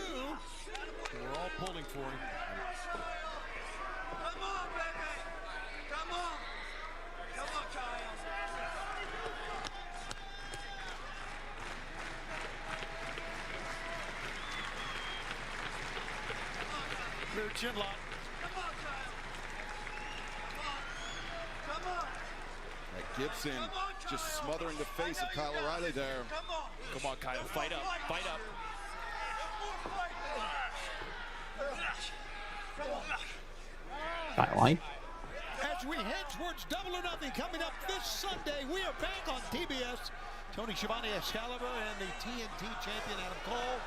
We're all pulling for him. Come on, baby. Come on. Come on, Kyle. Rear chin lock. Gibson just smothering the face of Kyle O'Reilly there. Come on, Kyle. Fight up. Fight up. That line. As we head towards Double or Nothing coming up this Sunday, we are back on TBS. Tony Schiavone, Excalibur, and the TNT champion Adam Cole.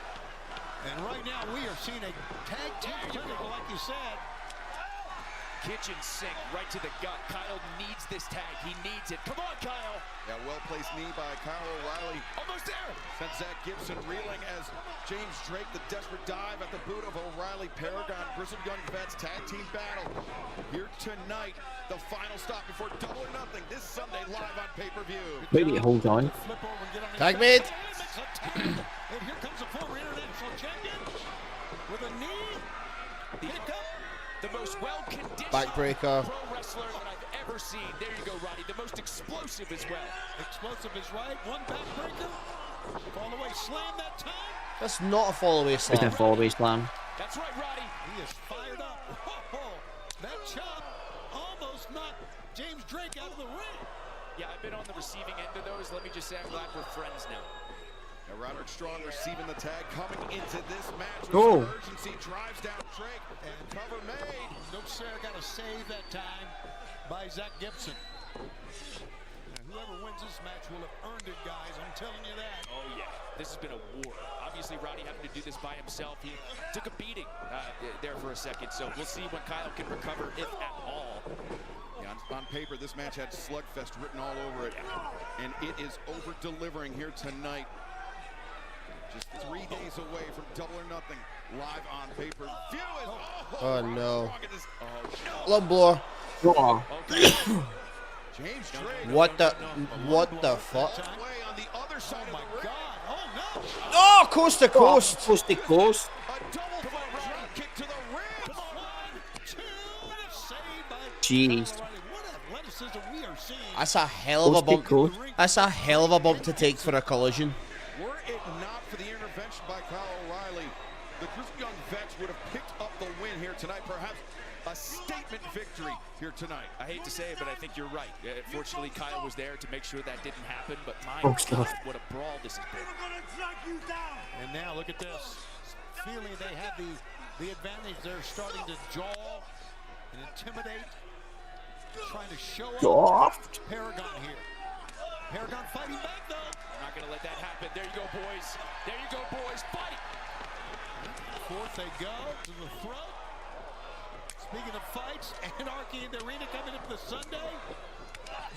And right now we are seeing a tag team clinic, like you said. Kitchen sink right to the gut. Kyle needs this tag. He needs it. Come on, Kyle. Yeah, well-placed knee by Kyle O'Reilly. Almost there. Sent Zach Gibson reeling as James Drake, the desperate dive at the boot of O'Reilly. Paragon, Grizzled Young Vets tag team battle. Here tonight, the final stop before Double or Nothing this Sunday live on pay-per-view. Wait, hold on. Tag made. And here comes a former international champion with a knee. Pick up. The most well-conditioned Backbreaker. pro wrestler that I've ever seen. There you go, Roddy. The most explosive as well. Explosive is right. One backbreaker. Fall away slam that time. That's not a fall away It's a slam. fall away slam. That's right, Roddy. He is fired up. That chop almost knocked James Drake out of the ring. Yeah, I've been on the receiving end of those. Let me just say I'm glad we're friends now. Roderick Strong receiving the tag, coming into this match with Go. some urgency, drives down Drake, and cover made. No, sir, got a save that time by Zach Gibson. Now, whoever wins this match will have earned it, guys. I'm telling you that. Oh, yeah. This has been a war. Obviously, Roddy having to do this by himself. He took a beating there for a second, so we'll see when Kyle can recover, if at all. Yeah, on paper, this match had slugfest written all over it, and it is over-delivering here tonight. Just 3 days away from Double or Nothing, live on pay-per-view. Oh, no. Oh, Love blower. Oh. James Drake. What the fuck? Way on the other side Oh, my of the ring. God. Oh, no. Oh, coast to coast. Coast to coast. A double drop kick to the Jeez. That's a hell of a bump. That's a hell of a bump to take for a collision. Were it not for the intervention by Kyle O'Reilly, the group of young vets would have picked up the win here tonight. Perhaps a statement victory here tonight. I hate to say it, but I think you're right. Fortunately, Kyle was there to make sure that didn't happen, but my Oh, God, God. what a brawl this has been. And now look at this. Feeling they have the advantage. They're starting to jaw and intimidate. Trying to show off Paragon here. Paragon fighting back though. I'm not going to let that happen. There you go, boys. There you go, boys. Fight. Fourth they go to the throat. Speaking of fights, Anarchy in the arena coming up this Sunday.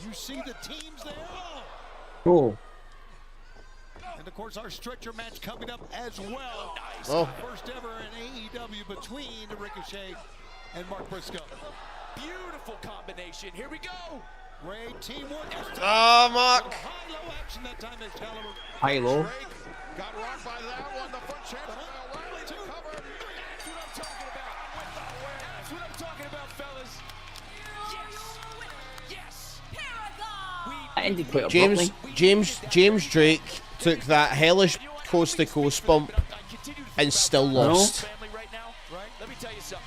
You see the teams there. Oh. And of course our stretcher match coming up as well. Nice. Oh. First ever in AEW between Ricochet and Mark Briscoe. Beautiful combination. Here we go. Great teamwork. Oh, Mark. High-low action that time, Excalibur. High-low. Got rocked by that one. The front chance of O'Reilly to cover. That's what I'm talking about. That's what I'm talking about, fellas. Yes. Yes. That ended quite abruptly. James Drake took that hellish coast-to-coast bump and still lost. Family right now, right? Let me tell you something.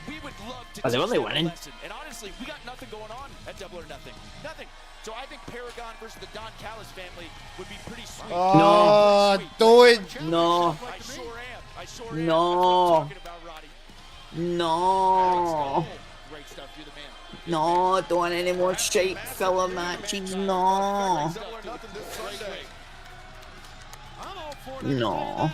We would love to Are they teach only them a winning? lesson. And honestly, we got nothing going on at Double or Nothing. Nothing. So I think Paragon versus the Don Callis family would be pretty sweet. Oh, don't. No. I sure am. I sure am. No. That's what I'm talking about, Roddy. No. Great stuff. You're the man. No, don't want any more shite filler matches. No. Double or nothing this Sunday. No.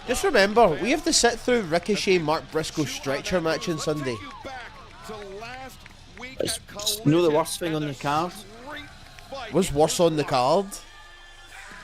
Just remember, we have to sit through Ricochet Mark Briscoe stretcher match on Sunday. You know the worst thing on the card? What's worse on the card?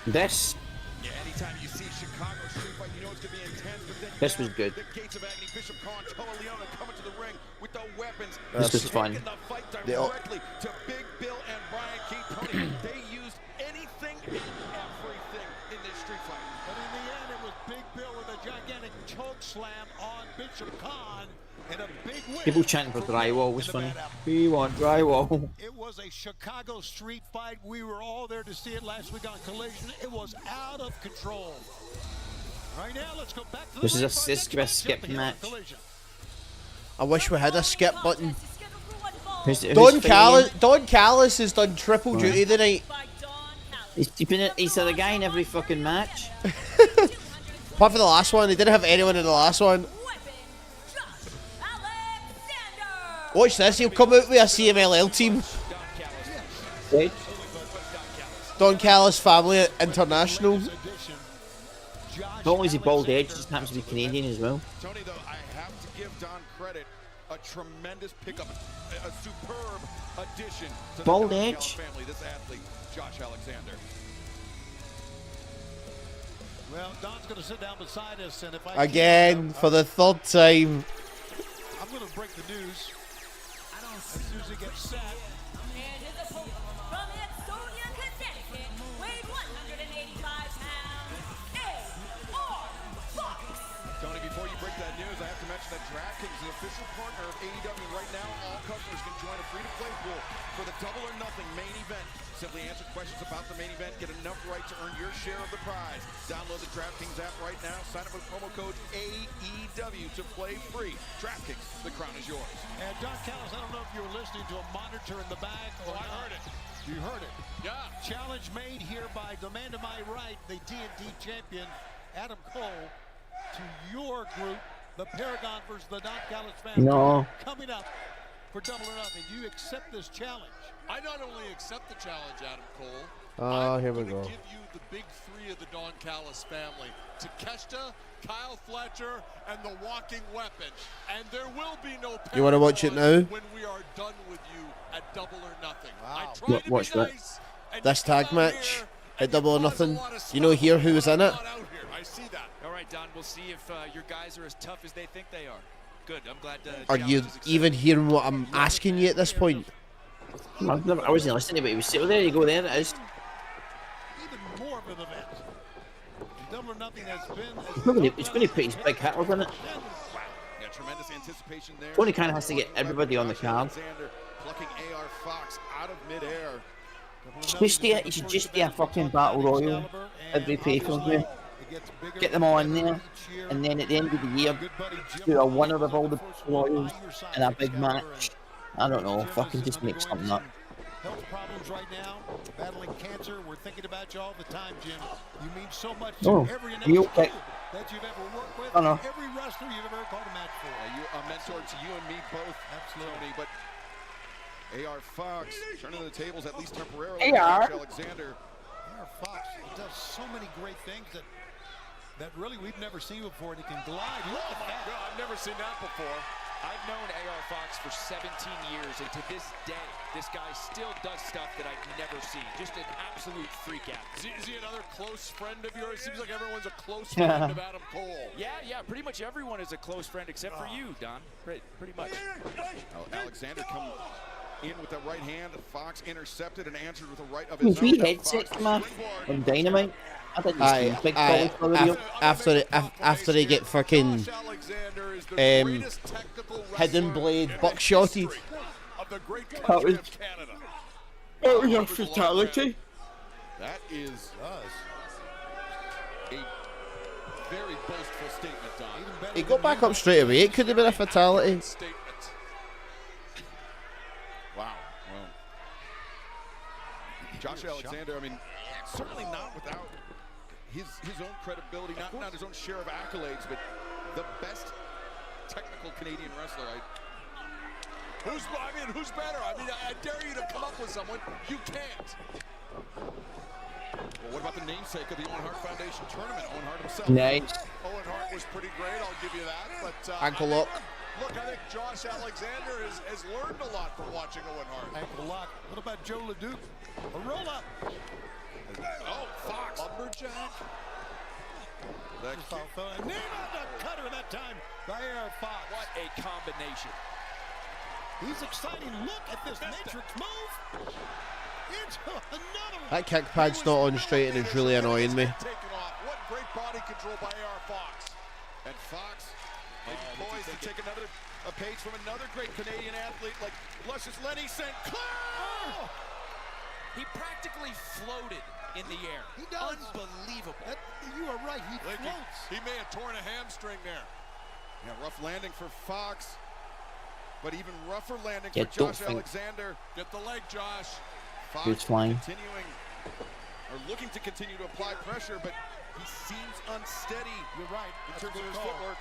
This. Yeah, anytime you see Chicago street fight, you know it's going to be intense. But then This was good. the Gates of Agony, Bishop Khan, Corleone coming to the ring with the weapons. This was fun. Taking the fight directly to Big Bill and Brian Keith Tony. They used anything and everything in this street fight. But in the end, it was Big Bill with a gigantic choke slam on Bishop Khan and a big win. People chanting for drywall was funny. We want drywall. It was a Chicago street fight. We were all there to see it last week on Collision. It was out of control. Right now, let's go back to the This is ring a for next skip champion on match. Collision. I wish we had a skip button. Who's Don fighting? Callis has done triple duty tonight. He's keeping it. He's the guy in every fucking match. Apart from the last one, they didn't have anyone in the last one. Watch this, he'll come out with a CMLL team. Right? Don Callis Family International. Not only is he bald edge, he just happens to be Canadian as well. Tony, though, I have to give Don credit. A tremendous pickup, a superb addition to Bald the Don edge. Callis family. This athlete, Josh Alexander. Well, Don's going to sit down beside us, and if I Again, for the third time. I'm going to break the news. As soon as he gets set. And his opponent from Ansonia, Connecticut, weighed 185 pounds, A.R. Fox. Tony, before you break that news, I have to mention that DraftKings is the official partner of AEW. Right now, all customers can join a free-to-play pool for the Double or Nothing main event. Simply answer questions about the main event, get enough right to earn your share of the prize. Download the DraftKings app right now. Sign up with promo code AEW to play free. DraftKings, the crown is yours. And Don Callis, I don't know if you were listening to a monitor in the back or I heard it. You heard it. Yeah. Challenge made here by the man to my right, the D&D champion, Adam Cole, to your group, the Paragon versus the Don Callis family. No. Coming up for Double or Nothing. Do you accept this challenge? I not only accept the challenge, Adam Cole. Oh, here we I'm go. going to give you the big three of the Don Callis family: Takeshita, Kyle Fletcher, and the Walking Weapon. And there will be no. You wanna watch it now? When we are done with you at Double or Nothing. Wow. I try to Watch be that. nice, and This you come tag out match here at and Double or you cause a Nothing. lot of You know stuff. here who was in it? Out here. I see that. All right, Don, we'll see if your guys are as tough as they think they are. Good, I'm glad Are you Challenge is accepted. even hearing what I'm asking you at this point? I wasn't listening, but he was sitting there. You go there. It is. Even more of an event. Double or Nothing has been. He's going to put his big hat on it. Tremendous anticipation there. Tony kind of has to get everybody on the card. Plucking AR Fox out of midair. You should just do a fucking battle royal every pay-per-view. Get them all in there, and then at the end of the year, do a winner of all the royals in a big match. I don't know, fucking just make something up. Health problems right now, battling cancer. We're thinking about you all the time, Jim. You mean so much Oh, to every you announcer okay? that you've ever worked with, Oh, no. every wrestler you've ever called a match for. You a mentor to you and me both, Tony, but AR Fox turning the tables at least temporarily. AR. Alexander. AR Fox does so many great things that really we've never seen before, and he can glide. Look at that. God, I've never seen that before. I've known AR Fox for 17 years, and to this day, this guy still does stuff that I've never seen. Just an absolute freak out. Is he another close friend of yours? Seems like everyone's a close friend of Adam Cole. Yeah, pretty much everyone is a close friend except for you, Don. Pretty much. Alexander come in with the right hand. Fox intercepted and answered with a right of If his he own. headsets him on Dynamite, I think Aye, big balls for the after they get fucking hidden blade buckshotted. That was a fatality. That is a very boastful statement, Don. He got back up straight away. It could have been a fatality. Wow. Well, Josh Alexander, I mean, certainly not without his own credibility, not his own share of accolades, but the best technical Canadian wrestler. Who's better? I mean, I dare you to come up with someone. You can't. Well, what about the namesake of the Owen Hart Foundation tournament? Owen Hart himself. Nice. Owen Hart was pretty great, I'll give you that. But Ankle lock. Look, I think Josh Alexander has learned a lot from watching Owen Hart. Ankle lock. What about Joe LeDuc? A roll up. Oh, Fox. Lumberjack. Name on the cutter that time by AR Fox. What a combination. He's exciting. Look at this matrix move. Into another one. That kick pad's not on straight and it's really annoying me. Taken off. What great body control by AR Fox. And Fox poised to take a page from another great Canadian athlete like Luscious Lenny Sinclair. Oh! He practically floated in the air. He does. Unbelievable. You are right. He Lincoln, floats. he may have torn a hamstring there. Yeah, rough landing for Fox. But even rougher landing Yeah, for don't Josh think- Get Alexander. the leg, Josh. Fox Good flying. continuing, or looking to continue to apply pressure, but he seems unsteady. You're right. In That's a terms of good his call. footwork.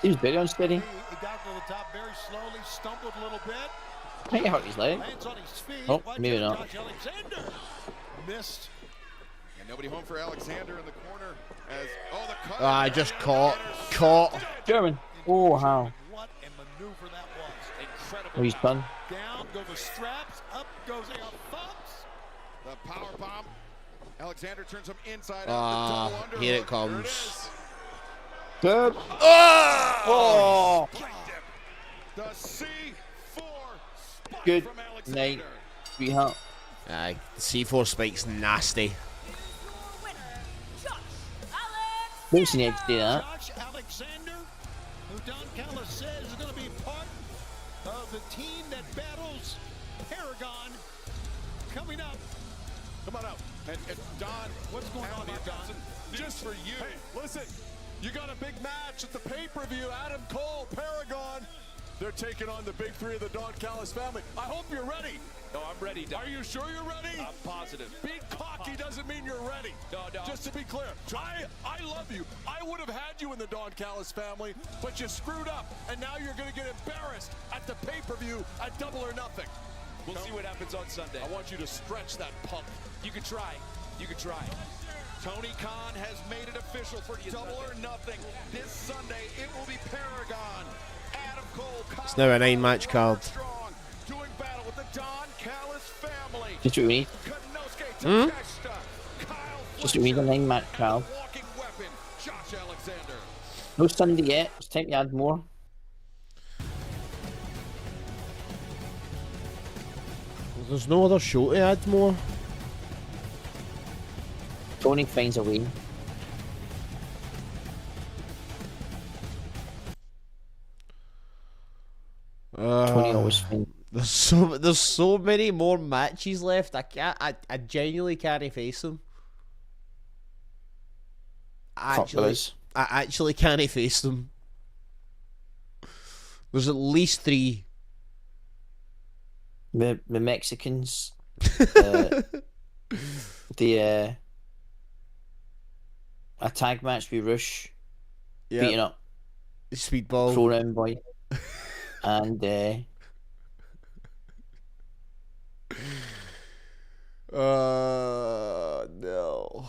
He was very unsteady. He got to the top very slowly, stumbled a little bit. I think he hurt his leg. Lands on his feet. Oh, Watch maybe out, not. Josh Alexander missed. And nobody home for Alexander in the corner as the cut. Ah, just caught. German. Oh, how. What a maneuver that was. Incredible. Oh, he's done. Down go the straps. Up goes AR Fox. The power bomb. Alexander turns him inside Ah, out. The double here it underhook. comes. Good. Oh! The C4 spike Good from night, Alexander. sweetheart. Aye, the C4 spike's nasty. Winner, Josh Alexander. Don't see Edge do that. Josh Alexander, who Don Callis says is going to be part of the team that battles Paragon coming up. Come on out. And Don, What's going on here, Don? Just for you. Hey, listen, you got a big match at the pay-per-view. Adam Cole, Paragon. They're taking on the big three of the Don Callis family. I hope you're ready. No, I'm ready, Don. Are you sure you're ready? I'm positive. Being cocky doesn't mean you're ready. No. Just to be clear, I love you. I would have had you in the Don Callis family, but you screwed up, and now you're going to get embarrassed at the pay-per-view at Double or Nothing. We'll see what happens on Sunday. I want you to stretch that pump. You can try. You can try. Tony Khan has made it official for Double or Nothing. This Sunday, it will be Paragon. Adam Cole. It's now a 9-match card. Strong, doing battle with the Don Callis family. Just what we need. Kanosuke Takeshita, Kyle Just what we need, a 9-match crowd. walking weapon, Josh Alexander. No Sunday yet. It's time to add more. There's no other show to add more. Tony finds a way. Tony always finds. There's so many more matches left. I genuinely can't face them. I actually can't face them. There's at least 3. The Mexicans. A tag match with Rush. Yep. Beating up. Speedball. Throw round boy. And no.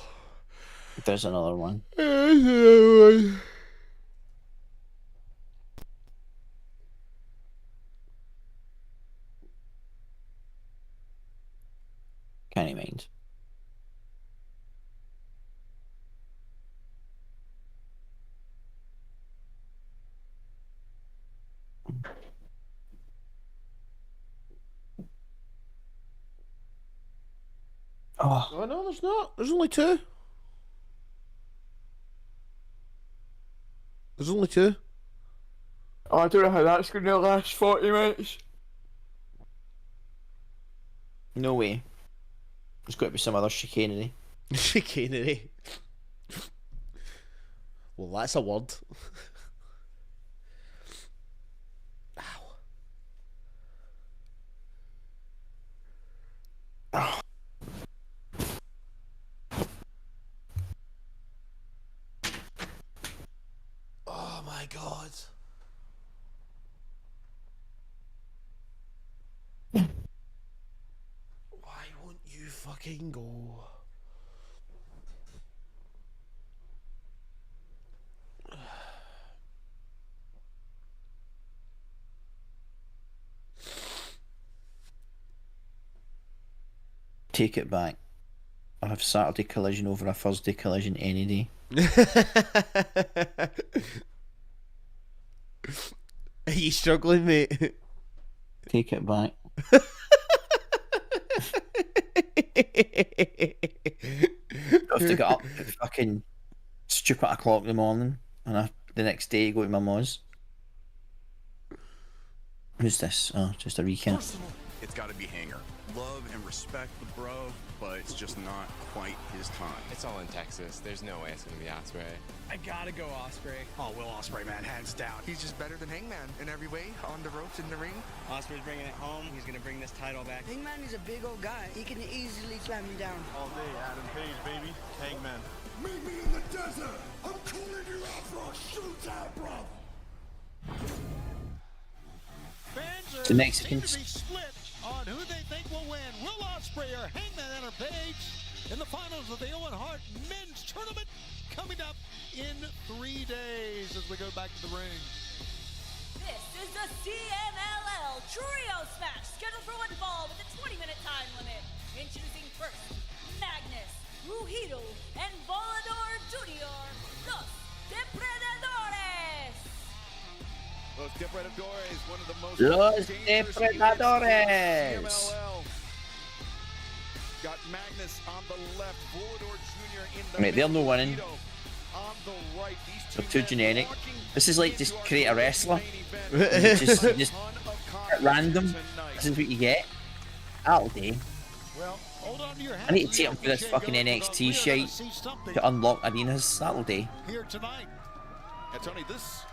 There's another one. Can't mind. Oh no, there's not. There's only 2. There's only 2. Oh, I don't know how that's going to last 40 minutes. No way. There's got to be some other chicanery. Chicanery. Well, that's a word. Oh. Oh my god. Why won't you fucking go? Take it back. I'll have Saturday Collision over a Thursday Collision any day. Are you struggling, mate? Take it back. I have to get up at fucking stupid o'clock in the morning and the next day go to my mum's. Who's this? Oh, just a recap. It's got to be Hanger. Love and respect the bro, but it's just not quite his time. It's all in Texas. There's no way it's going to be Ospreay. I gotta go Ospreay. Oh, Will Ospreay, man, hands down. He's just better than Hangman in every way, on the ropes, in the ring. Ospreay's bringing it home. He's gonna bring this title back. Hangman is a big old guy. He can easily slam me down. All day, Adam Page, baby. Hangman. Meet me in the desert. I'm calling you out for a shootout, bro. Fans The Mexicans. seem to be split on who they think will win. Will Ospreay or Hangman Adam Page in the finals of the Owen Hart Men's Tournament coming up in 3 days as we go back to the ring. This is the CMLL Trios match scheduled for one fall with a 20-minute time limit. Introducing first, Magnus, Rujido, and Volador Jr., Los Depredadores. Los Depredadores, one of the most Los dangerous Depredadores. CMLL. Got Magnus on the left, Volador Jr. in the Mate, they're no winning. Rujido on the right. These They're too generic. This is like just create a wrestler. Just just at random. This is what you get. That'll do. Well, hold on to your I need to take him for this fucking NXT shite to unlock arenas. That'll do. Here tonight. And Tony, this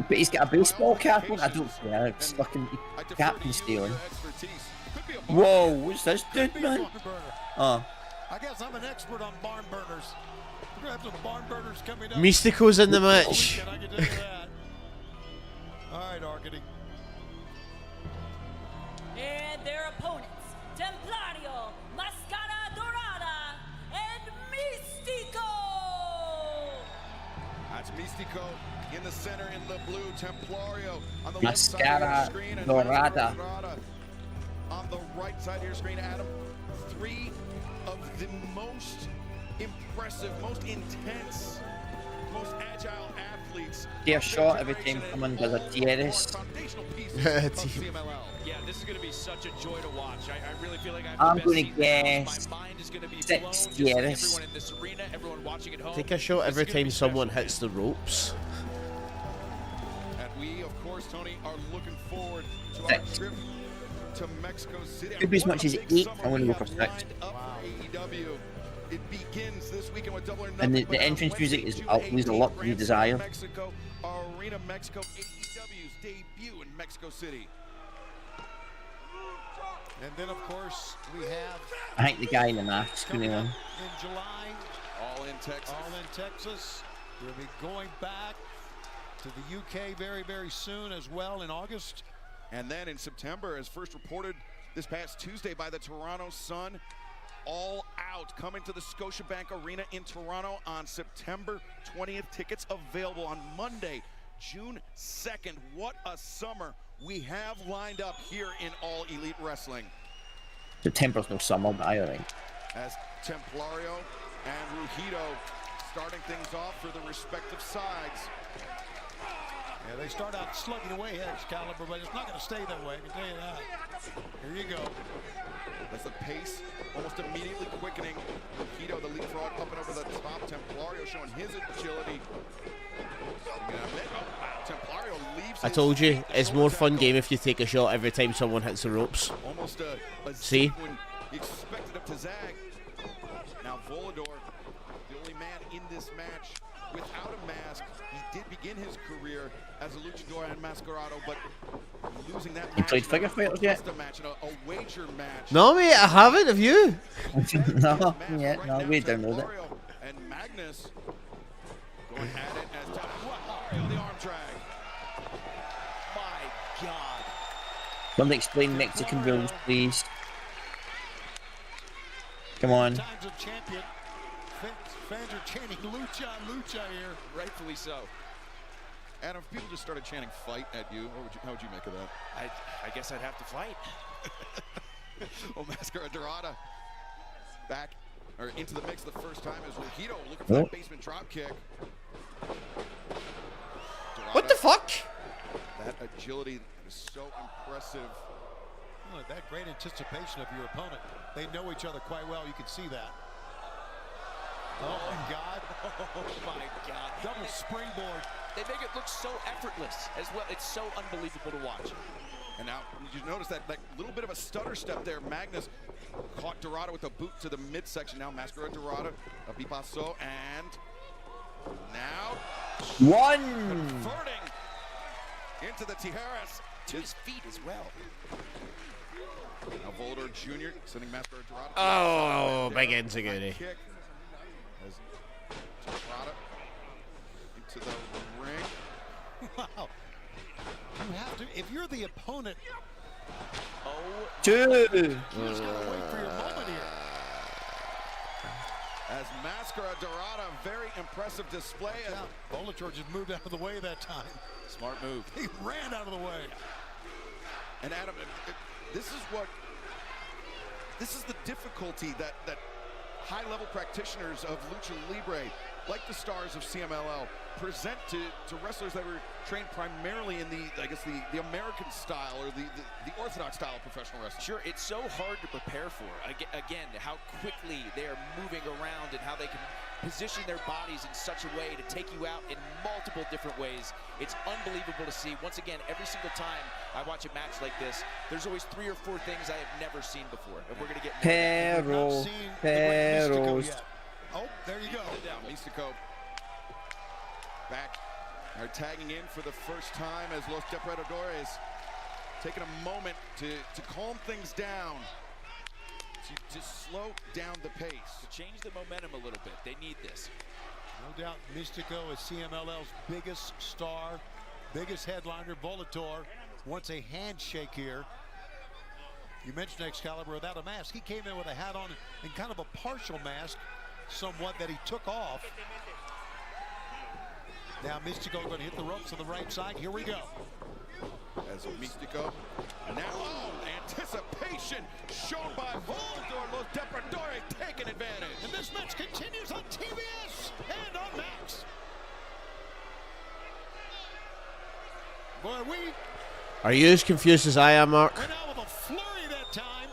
But he's got a baseball cap on. I don't care. It's fucking captain stealing. Whoa, what's this dude, man? Oh. I guess I'm an expert on barn burners. We're gonna have some barn burners coming up. Mystico's in the match. I can tell you that. All right, Arcady. And their opponents, Templario, Mascara Dorada, and Mystico. That's Mystico in the center in the blue, Templario on the left side of Mascara your screen, and Dorada. on the right side of your screen, Adam. 3 of the most impressive, most intense, most agile athletes. Get a shot every time someone does a TRS. Yeah, this is going to be such a joy to watch. I really feel like I'm going to guess 6 TRS. everyone in this arena, everyone watching at home. Take a shot every time someone hits the ropes. And we, of course, course, Tony, are looking forward to our trip to Mexico City. Could be as much as 8. I'm going to go for 6. AEW. It begins this weekend with Double or And Nothing, the entrance music is leaves a lot to be desired. Mexico Arena, Mexico, AEW's debut in Mexico City. And then, of course, we have... I think the guy in the mask. Coming up in July. All in Texas. All in Texas. We'll be going back to the UK very, very soon as well in August. And then in September, as first reported this past Tuesday by the Toronto Sun, All Out coming to the Scotiabank Arena in Toronto on September 20th. Tickets available on Monday, June 2nd. What a summer we have lined up here in All Elite Wrestling. September's no summer, but I think. As Templario and Rujido starting things off for the respective sides. Yeah, they start out slugging away here, Excalibur, but it's not going to stay that way, I can tell you that. Here you go. That's the pace almost immediately quickening. Rujido, the leapfrog, up and over the top. Templario showing his agility. Templario leaves. I told you, it's more fun game if you take a shot every time someone hits the ropes. Almost a See? When he expected him to zag. Now Volador, the only man in this match without a mask. He did begin his career as a luchador and mascarado, but losing that match. You played figure fighters yet? A wager match. No, mate, I haven't. Have you? No, yet. No, we downloaded it. And Magnus going at it as Templario, the arm drag. My God. Somebody explain Mexican rules, please. Come on. Times of champion. Fans are chanting lucha, lucha here. Rightfully so. Adam, if people just started chanting fight at you, how would you make of that? I guess I'd have to fight. Oh, Mascara Dorada back or into the mix the first time as Rujido looking for that basement drop kick. What the fuck? That agility is so impressive. Look, that great anticipation of your opponent. They know each other quite well. You can see that. Oh my God. Oh my God. Double springboard. They make it look so effortless as well. It's so unbelievable to watch. And now, did you notice that little bit of a stutter step there? Magnus caught Dorada with a boot to the midsection. Now Mascara Dorada, a bipaso, and now converting into the Tijeras. To his feet as well. Now Volador Jr. sending Mascara Dorada. Oh, big insecurity. Kick as Dorada into the ring. Wow. You have to, if you're the opponent. Oh, two. You just gotta wait for your moment here. As Mascara Dorada, very impressive display. Volator just moved out of the way that time. Smart move. He ran out of the way. And Adam, this is the difficulty that high-level practitioners of Lucha Libre, like the stars of CMLL, present to wrestlers that were trained primarily in the American style or the orthodox style of professional wrestling. Sure, it's so hard to prepare for. Again, how quickly they are moving around and how they can position their bodies in such a way to take you out in multiple different ways. It's unbelievable to see. Once again, every single time I watch a match like this, there's always 3 or 4 things I have never seen before, and we're going to get Perros. Oh, there you go. Mystico back, are tagging in for the first time as Los Depredadores taking a moment to calm things down, to slow down the pace. To change the momentum a little bit. They need this. No doubt Mystico is CMLL's biggest star, biggest headliner. Volator wants a handshake here. You mentioned Excalibur without a mask. He came in with a hat on and kind of a partial mask, somewhat, that he took off. Now Mystico going to hit the ropes on the right side. Here we go. As Mystico, now anticipation shown by Volador. Los Depredadores taking advantage. And this match continues on TBS and on Max. Boy, Are you as confused as I am, Mark? Went out with a flurry that time.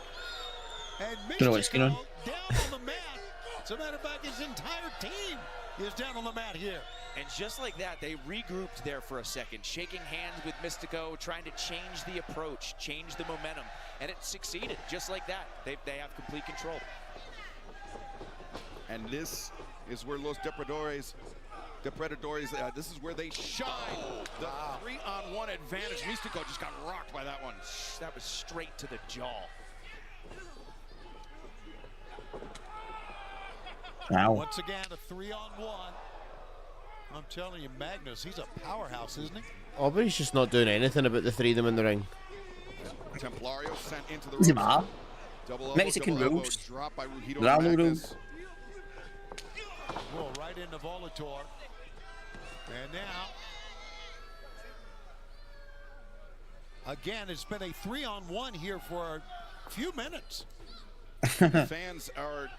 And Don't know what's going on. Down on the mat. As a matter of fact, his entire team is down on the mat here. And just like that, they regrouped there for a second, shaking hands with Mystico, trying to change the approach, change the momentum, and it succeeded. Just like that, they have complete control. And this is where Los Depredadores, this is where they shine. The 3-on-1 advantage. Mystico just got rocked by that one. That was straight to the jaw. Wow. Once again, a 3-on-1. I'm telling you, Magnus, he's a powerhouse, isn't he? Aubrey's just not doing anything about the three of them in the ring. Templario sent into the Doesn't ropes. matter. Double Mexican elbow, rules. drop by Ruhito There are no Magnus. rules. Whoa, right into Volator. And now, again, it's been a 3-on-1 here for a few minutes. Fans are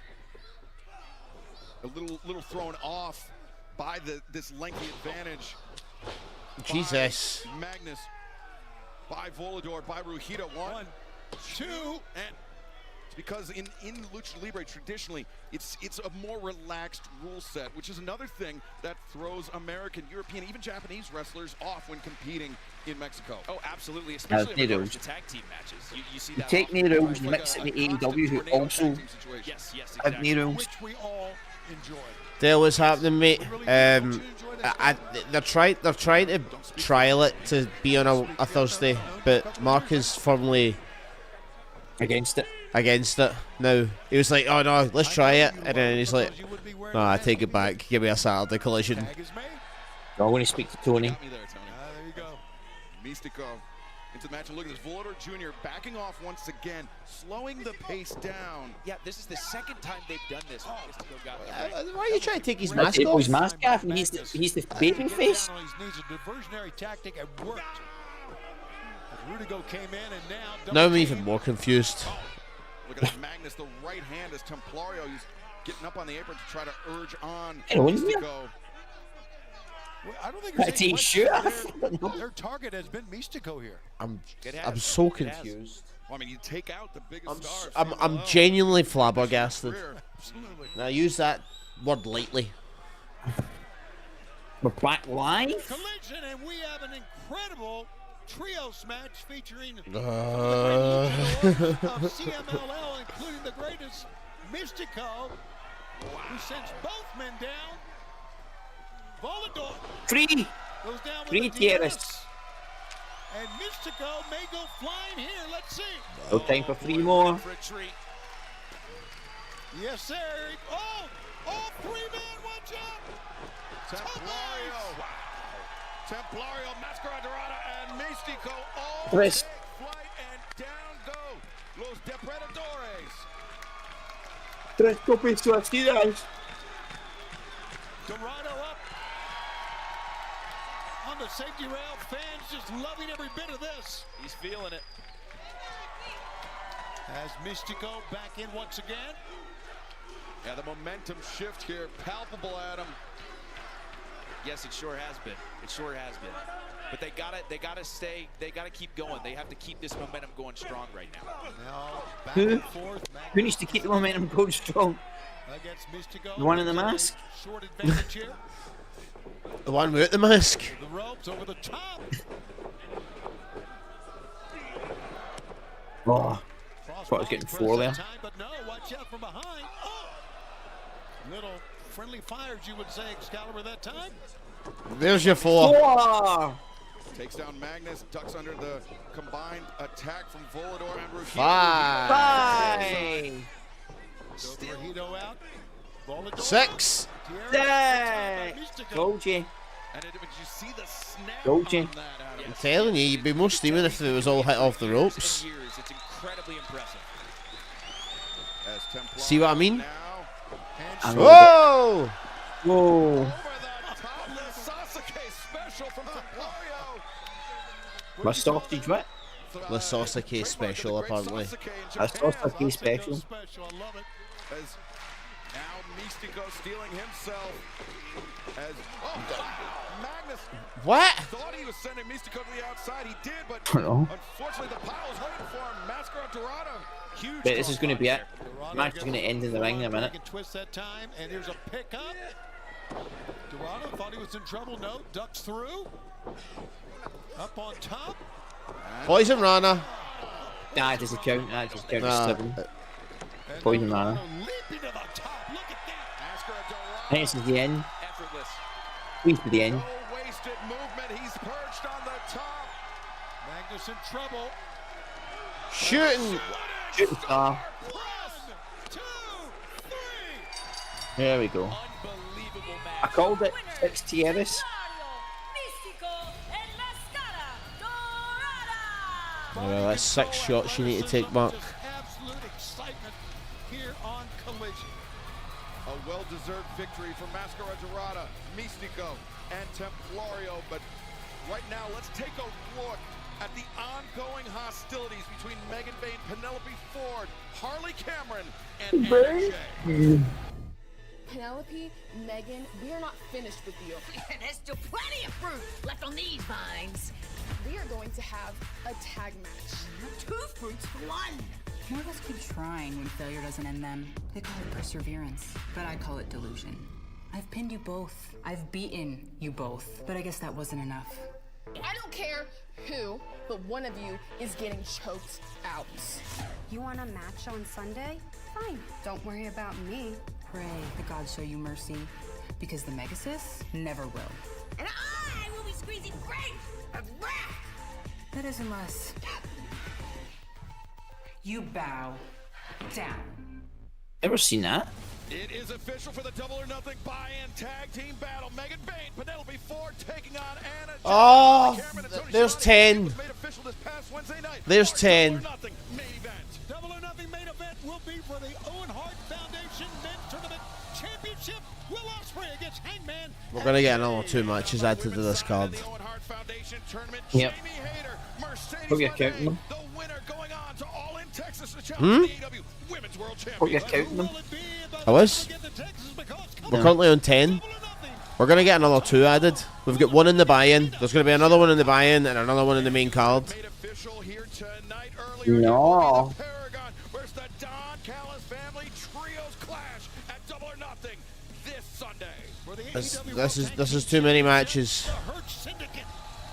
a little thrown off by this lengthy advantage. Jesus. By Magnus, by Volador, by Ruhito. 1, 2, and it's because in Lucha Libre traditionally it's a more relaxed rule set, which is another thing that throws American, European, even Japanese wrestlers off when competing in Mexico. Oh, absolutely, especially There's in no regards to tag team matches. You see that Take often. me rules, mix it with AEW, who also Yes, have me rules. Which we all enjoy. Tell what's happening, mate. They're trying to trial it to be on a Thursday, but Mark is firmly against it. Now he was like, "Oh no, let's try it," and then he's like, "No, I take it back. Give me a Saturday Collision." I want to speak to Tony. Got me there, Tony. There you go. Mystico into the match, and look at this. Volador Jr. backing off once again, slowing the pace down. Yeah, this is the second time they've done this. Mystico got Why are you trying to take his Let's mask take off? his mask off, and he's the baby face. Down on his knees, a diversionary tactic, and worked. Rudigo came in, and Now I'm even more confused. Look at Magnus, the right hand is Templario. He's getting up on the apron to try to urge on Hey, wouldn't you? Mystico. well, I don't think That's there's any sure. question their target has been Mystico here. I'm It has. so It has. confused. Well, I mean, you take out the biggest star. I'm genuinely flabbergasted. Absolutely. And I use that word lightly. We're back live. Collision, and we have an incredible trios match featuring of CMLL, including the greatest Mystico, who sends both men down. Volador Three goes down with Three a DX. tiers. And Mystico may go flying here. Let's see. No time for three more. for a treat. Yes, sir. Oh, 3-man, watch out. Templario. Wow. Templario, Mascara Dorada, and Mystico all Chris. take flight, and down go Los Depredadores. Tres copias suicidas. Dorado up on the safety rail. Fans just loving every bit of this. He's feeling it. As Mystico back in once again. Yeah, the momentum shift here, palpable, Adam. Yes, it sure has been. It sure has been. But they gotta keep going. They have to keep this momentum going strong right now. Now back Who? and forth. Who needs to keep the momentum going strong? Against Mystico. The one in the mask? Short advantage here. The one without the mask. The ropes over the top. Oh, thought I was getting four there. Time, but no, watch out from behind. Oh! Little friendly fires, you would say, Excalibur, that time. There's your four. Four. Takes down Magnus, ducks under the combined attack from Volador and Ruhito. Five. Still Ruhito out. Volador. 6. Six. Told you. And did you see the snap Told you. on that, Adam? I'm telling you, you'd be more steaming if it was all hit off the ropes. Years. It's incredibly impressive. As Templario See what I mean? now I know Whoa! Whoa. over the top, the Sasuke special from Templario. My sausage, what? The Sasuke special, apparently. A sausage special. I love it. As now Mystico stealing himself. As Magnus What? thought he was sending Mystico to the outside. He did, but I know. unfortunately the pile was waiting for him. Mascara Dorada. Huge. But this is going to be it. Dorado Match is going to end in the ring in a minute. Twist that time, and here's a pickup. Dorado thought he was in trouble. No, ducks through. Up on top. Poison Rana. Nah, it doesn't count. Nah, it doesn't count. Nah. Seven. Poison Rana. Leaping to the top. Look at that. I think this is the end. Effortless. Please to the end. No wasted movement. He's perched on the top. Magnus in trouble. Shooting. Shooting star. There we go. I called it 6 Tierras. Well, that's 6 shots you need to take, Mark. Absolute excitement here on Collision. A well-deserved victory for Mascara Dorada, Mystico, and Templario. But right now, let's take a look at the ongoing hostilities between Megan Bayne, Penelope Ford, Harley Cameron, and Anna Jay. Penelope, Megan, we are not finished with you. There's still plenty of fruit left on these vines. We are going to have a tag match. 2 fruits for 1. More of us keep trying when failure doesn't end them. They call it perseverance, but I call it delusion. I've pinned you both. I've beaten you both, but I guess that wasn't enough. I don't care who, but one of you is getting choked out. You want a match on Sunday? Fine. Don't worry about me. Pray the gods show you mercy, because the Megasis never will. And I will be squeezing grapes of wrath. That is unless you bow down. Ever seen that? It is official for the Double or Nothing buy-in tag team battle. Megan Bayne, Penelope Ford taking on Anna Jay. Oh, there's 10. There's 10. Double or Nothing main event will be for the Owen Hart Foundation Men's Tournament Championship. Will Ospreay against Hangman. We're going to get another 2 matches added to this card. Yep. Hope you're counting them. Hope you're counting them. I was. We're currently on 10. We're going to get another 2 added. We've got 1 in the buy-in. There's going to be another 1 in the buy-in and another 1 in the main card. No. Where's the Don Callis family trios clash at Double or Nothing this Sunday? This is too many matches. The Hurt Syndicate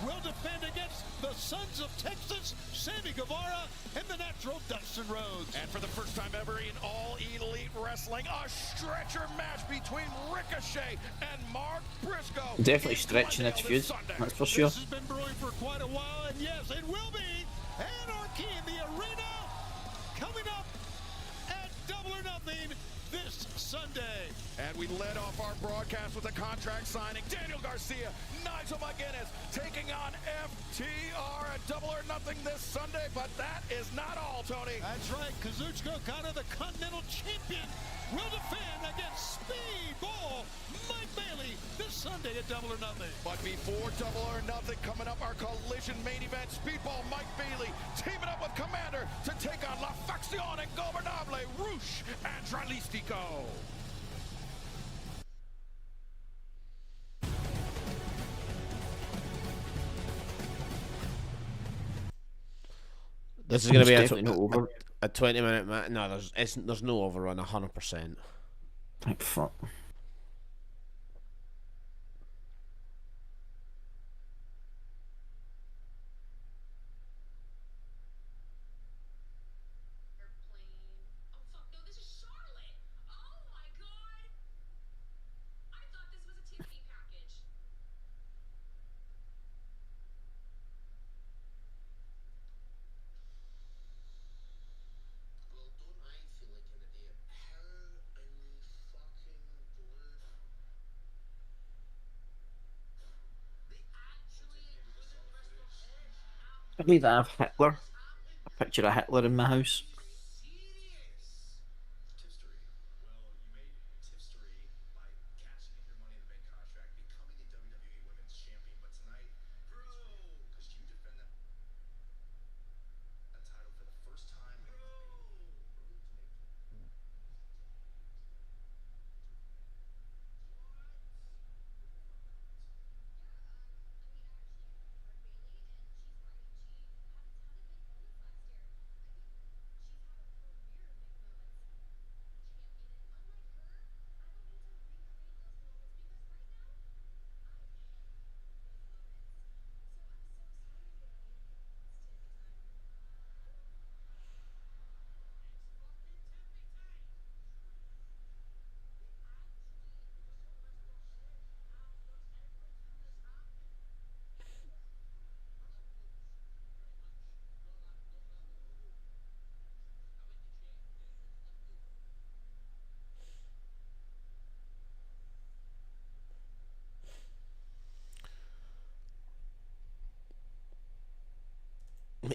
will defend against the Sons of Texas, Sammy Guevara, and the Natural Dustin Rhodes. And for the first time ever in All Elite Wrestling, a stretcher match between Ricochet and Mark Briscoe. Definitely stretching its feud, that's for sure. This has been brewing for quite a while, and yes, it will be Anarchy in the arena coming up at Double or Nothing this Sunday. And we led off our broadcast with a contract signing. Daniel Garcia, Nigel McGuinness taking on FTR at Double or Nothing this Sunday. But that is not all, Tony. That's right. Kazuchika Okada, the Continental Champion, will defend against Speedball Mike Bailey this Sunday at Double or Nothing. But before Double or Nothing, coming up our Collision main event, Speedball Mike Bailey teaming up with Commander to take on La Facción Ingobernable, Rush and Tralistico. This is going to be a 20-minute match. No, there's no overrun, 100%. Thank fuck. I believe I have Hitler. A picture of Hitler in my house.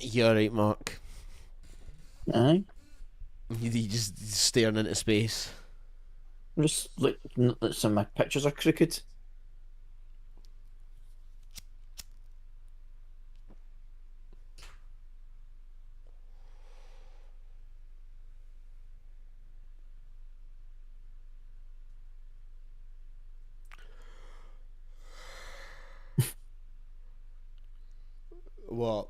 You alright, Mark? Aye. You just staring into space. Just like some of my pictures are crooked. What?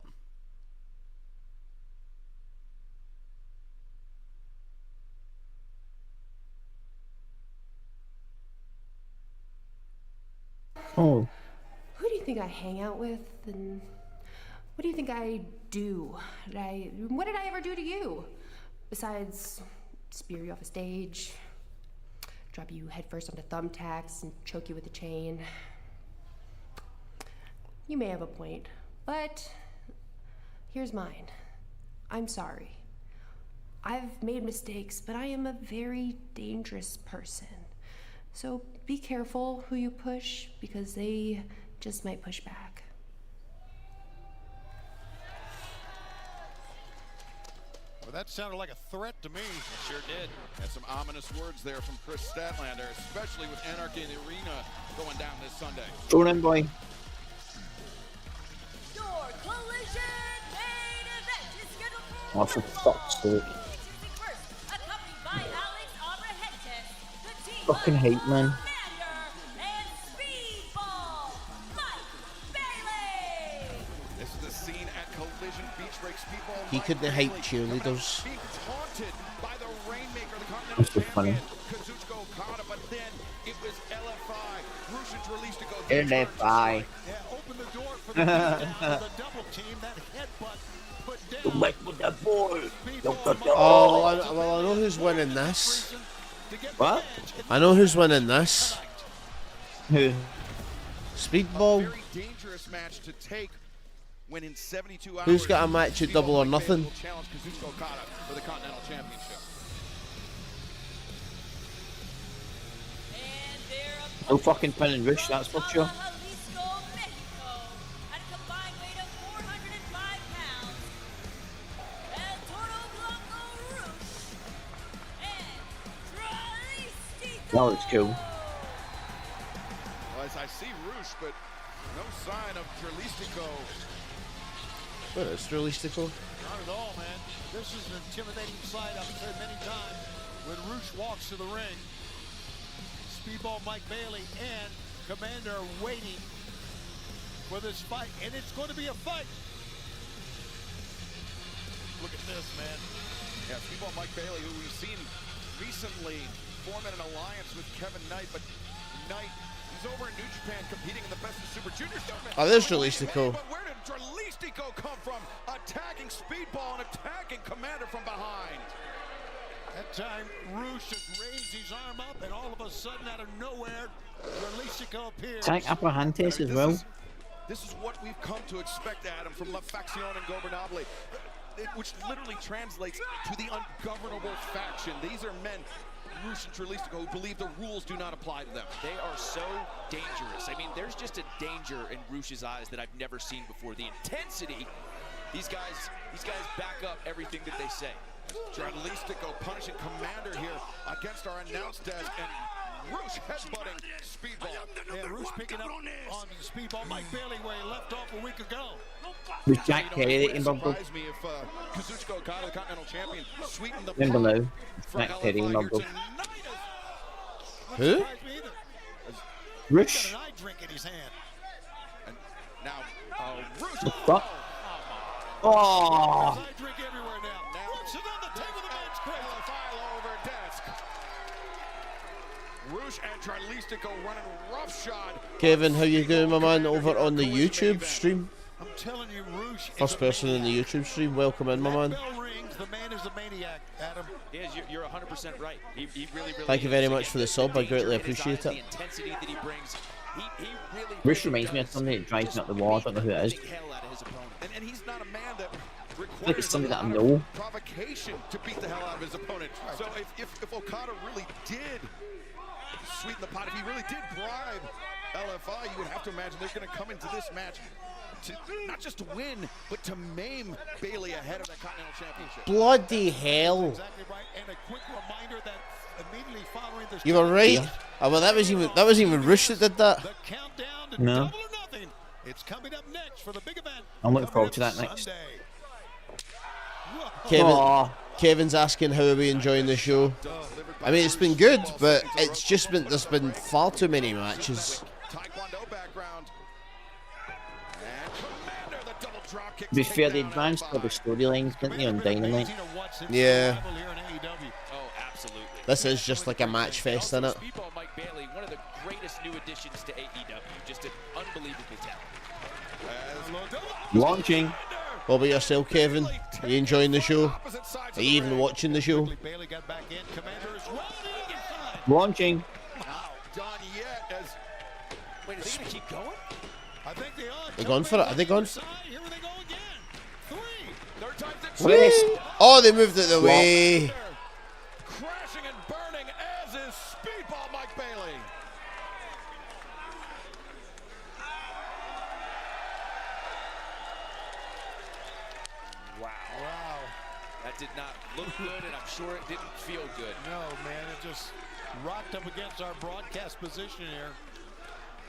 Oh. Who do you think I hang out with, and what do you think I do? What did I ever do to you? Besides spear you off a stage, drop you headfirst onto thumbtacks, and choke you with a chain. You may have a point, but here's mine. I'm sorry. I've made mistakes, but I am a very dangerous person. So be careful who you push, because they just might push back. Well, that sounded like a threat to me. It sure did. And some ominous words there from Chris Statlander, especially with Anarchy in the Arena going down this Sunday. Throw in, boy. Your Collision main event is scheduled for Oh, for fuck's sake. accompanied by Alex Abrahantes, the team Fucking hate, man. and Speedball, Mike Bailey. This is the scene at Collision. Beach break Speedball. He couldn't hype cheerleaders. Being taunted by the Rainmaker, the Continental That's so funny. Champion, Kazuchika Okada, but then it was LFI. Rusic released to go. LFI. Yeah, open the door for the double team. That headbutt put down. Like with that ball. Oh, I know who's winning this. What? I know who's winning this. Who? Speedball. Very dangerous match to take when in 72 hours. Who's got a match at Double or Nothing? Will challenge Kazuchika Okada for the Continental Championship. No fucking pinning Rush, that's for sure. That looks cool. Well, as I see Rush, but no sign of Dralistico. What is Dralistico? Not at all, man. This is an intimidating sight. I've said many times. When Rush walks to the ring, Speedball Mike Bailey and Commander are waiting for this fight, and it's going to be a fight. Look at this, man. Yeah, Speedball Mike Bailey, who we've seen recently form an alliance with Kevin Knight, but Knight, he's over in New Japan competing in the Best of Super Juniors. Oh, there's Dralistico. But where did Dralistico come from? Attacking Speedball and attacking Commander from behind. That time, Rush just raised his arm up, and all of a sudden, out of nowhere, Dralistico appears. Attack Abrahantes as well. This is what we've come to expect, Adam, from La Facción Ingobernable, which literally translates to the ungovernable faction. These are men, Rush and Dralistico, who believe the rules do not apply to them. They are so dangerous. I mean, there's just a danger in Rush's eyes that I've never seen before. The intensity, these guys back up everything that they say. Dralistico punishing Commander here against our announce desk, and Rush headbutting Speedball. And Rush picking up on the Speedball Mike Bailey where he left off a week ago. Who's Jack Perry in Bumble? Surprise me if Kazuchika Okada, the Continental Champion, sweetened the Remember pot now. for Jack Perry in LFI here Bumble. tonight. Who? Rush. Got an eye drink in his hand. And now, Rush. The fuck? Oh! Eye drink everywhere now. Rush is on the table of the bench. LFI over desk. Rush and Dralistico running roughshod. Kevin, how you doing, my man? Over on the YouTube stream. I'm telling you, Rush. First person in the YouTube stream. Welcome in, my man. Bell rings. The man is a maniac, Adam. He is. You're 100% right. He really. Thank you very is. much for the sub. I greatly Danger in his appreciate eyes, it. The intensity that he brings. He really. Rush reminds me of somebody that drives me up the wall. I don't know who it is. Hell out of his opponent. And he's not a man that Like it's requires somebody a that I lot know. of provocation to beat the hell out of his opponent. So if Okada really did sweeten the pot, if he really did bribe LFI, you would have to imagine they're going to come into this match not just to win, but to maim Bailey ahead of that Continental Championship. Bloody hell. Exactly right. And a quick reminder that immediately following this, You were right. Oh, well, that was even Rush that did that. the countdown to No. Double or Nothing. It's coming up next for the big event. I'm looking forward to coming that up next. Sunday. Kevin's asking how are we enjoying the show. I mean, it's been good, but it's just been there's been far too many matches. Taekwondo background. And Commander, the double drop kick. To be fair, they advanced for the storylines, didn't they, on Dynamite? Yeah. Oh, absolutely. This is just like a match fest, isn't it? Speedball Mike Bailey, one of the greatest new additions to AEW. Just an unbelievable talent. Launching. What about yourself, Kevin? Are you enjoying the show? Are you even watching the show? Bailey got back in. Commander is well. Launching. Done yet as Wait, are they going to keep going? I think they are. They're going for it. Are they going for it? Here they go again. 3. third time's the Twist. Oh, they moved it away. crashing and burning, as is Speedball Mike Bailey. Wow. That did not look good, and I'm sure it didn't feel good. No, man, it just rocked up against our broadcast position here.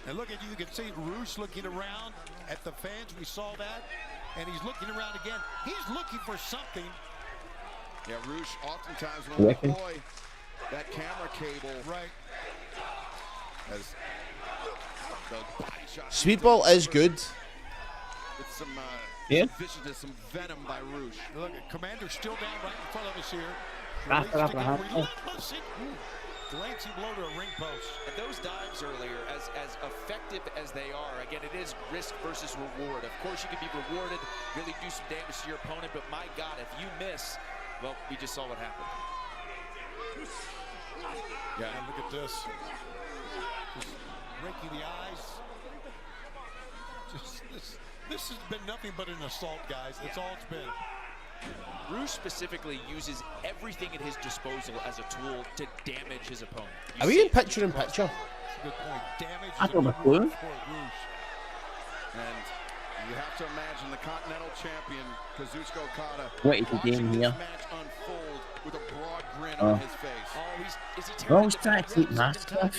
And look at you can see Roosh looking around at the fans. We saw that. And he's looking around again. He's looking for something. Yeah, Roosh oftentimes will deploy that camera cable. Right. As the body shot. Speedball is good. With some Yeah. viciousness, some venom by Roosh. Look, Commander's still down right in front of us here. Relentless. Glancing blow to a ring post. And those dives earlier, as effective as they are, again, it is risk versus reward. Of course, you can be rewarded, really do some damage to your opponent, but my God, if you miss, well, we just saw what happened. Yeah, and look at this. Just raking the eyes. Just this has been nothing but an assault, guys. That's all it's been. Roosh specifically uses everything at his disposal as a tool to damage his opponent. Are we in picture-in-picture? That's a good point. Damage I is a don't good know. word for Roosh. And you have to imagine the Continental Champion, Kazuchika Okada, What is the game watching here? this match unfold with a broad grin on his face. Oh, is he Oh, turning he's trying to keep mask off.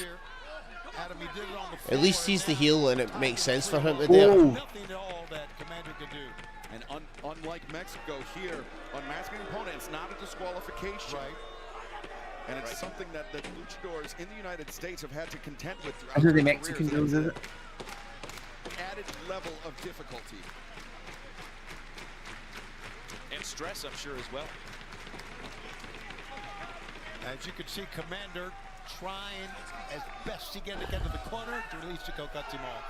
Adam, he did it on the At least he's the heel, and it makes sense for him to do Oh. it. nothing at all that Commander could do. And unlike Mexico here, unmasking an opponent, it's not a disqualification. Right. And it's something that the luchadors in the United States have had to contend with throughout How do their the Mexican careers. do it? Added level of difficulty. And stress, I'm sure, as well. As you can see, Commander trying as best he can to get to the corner. Jalisco cuts him off.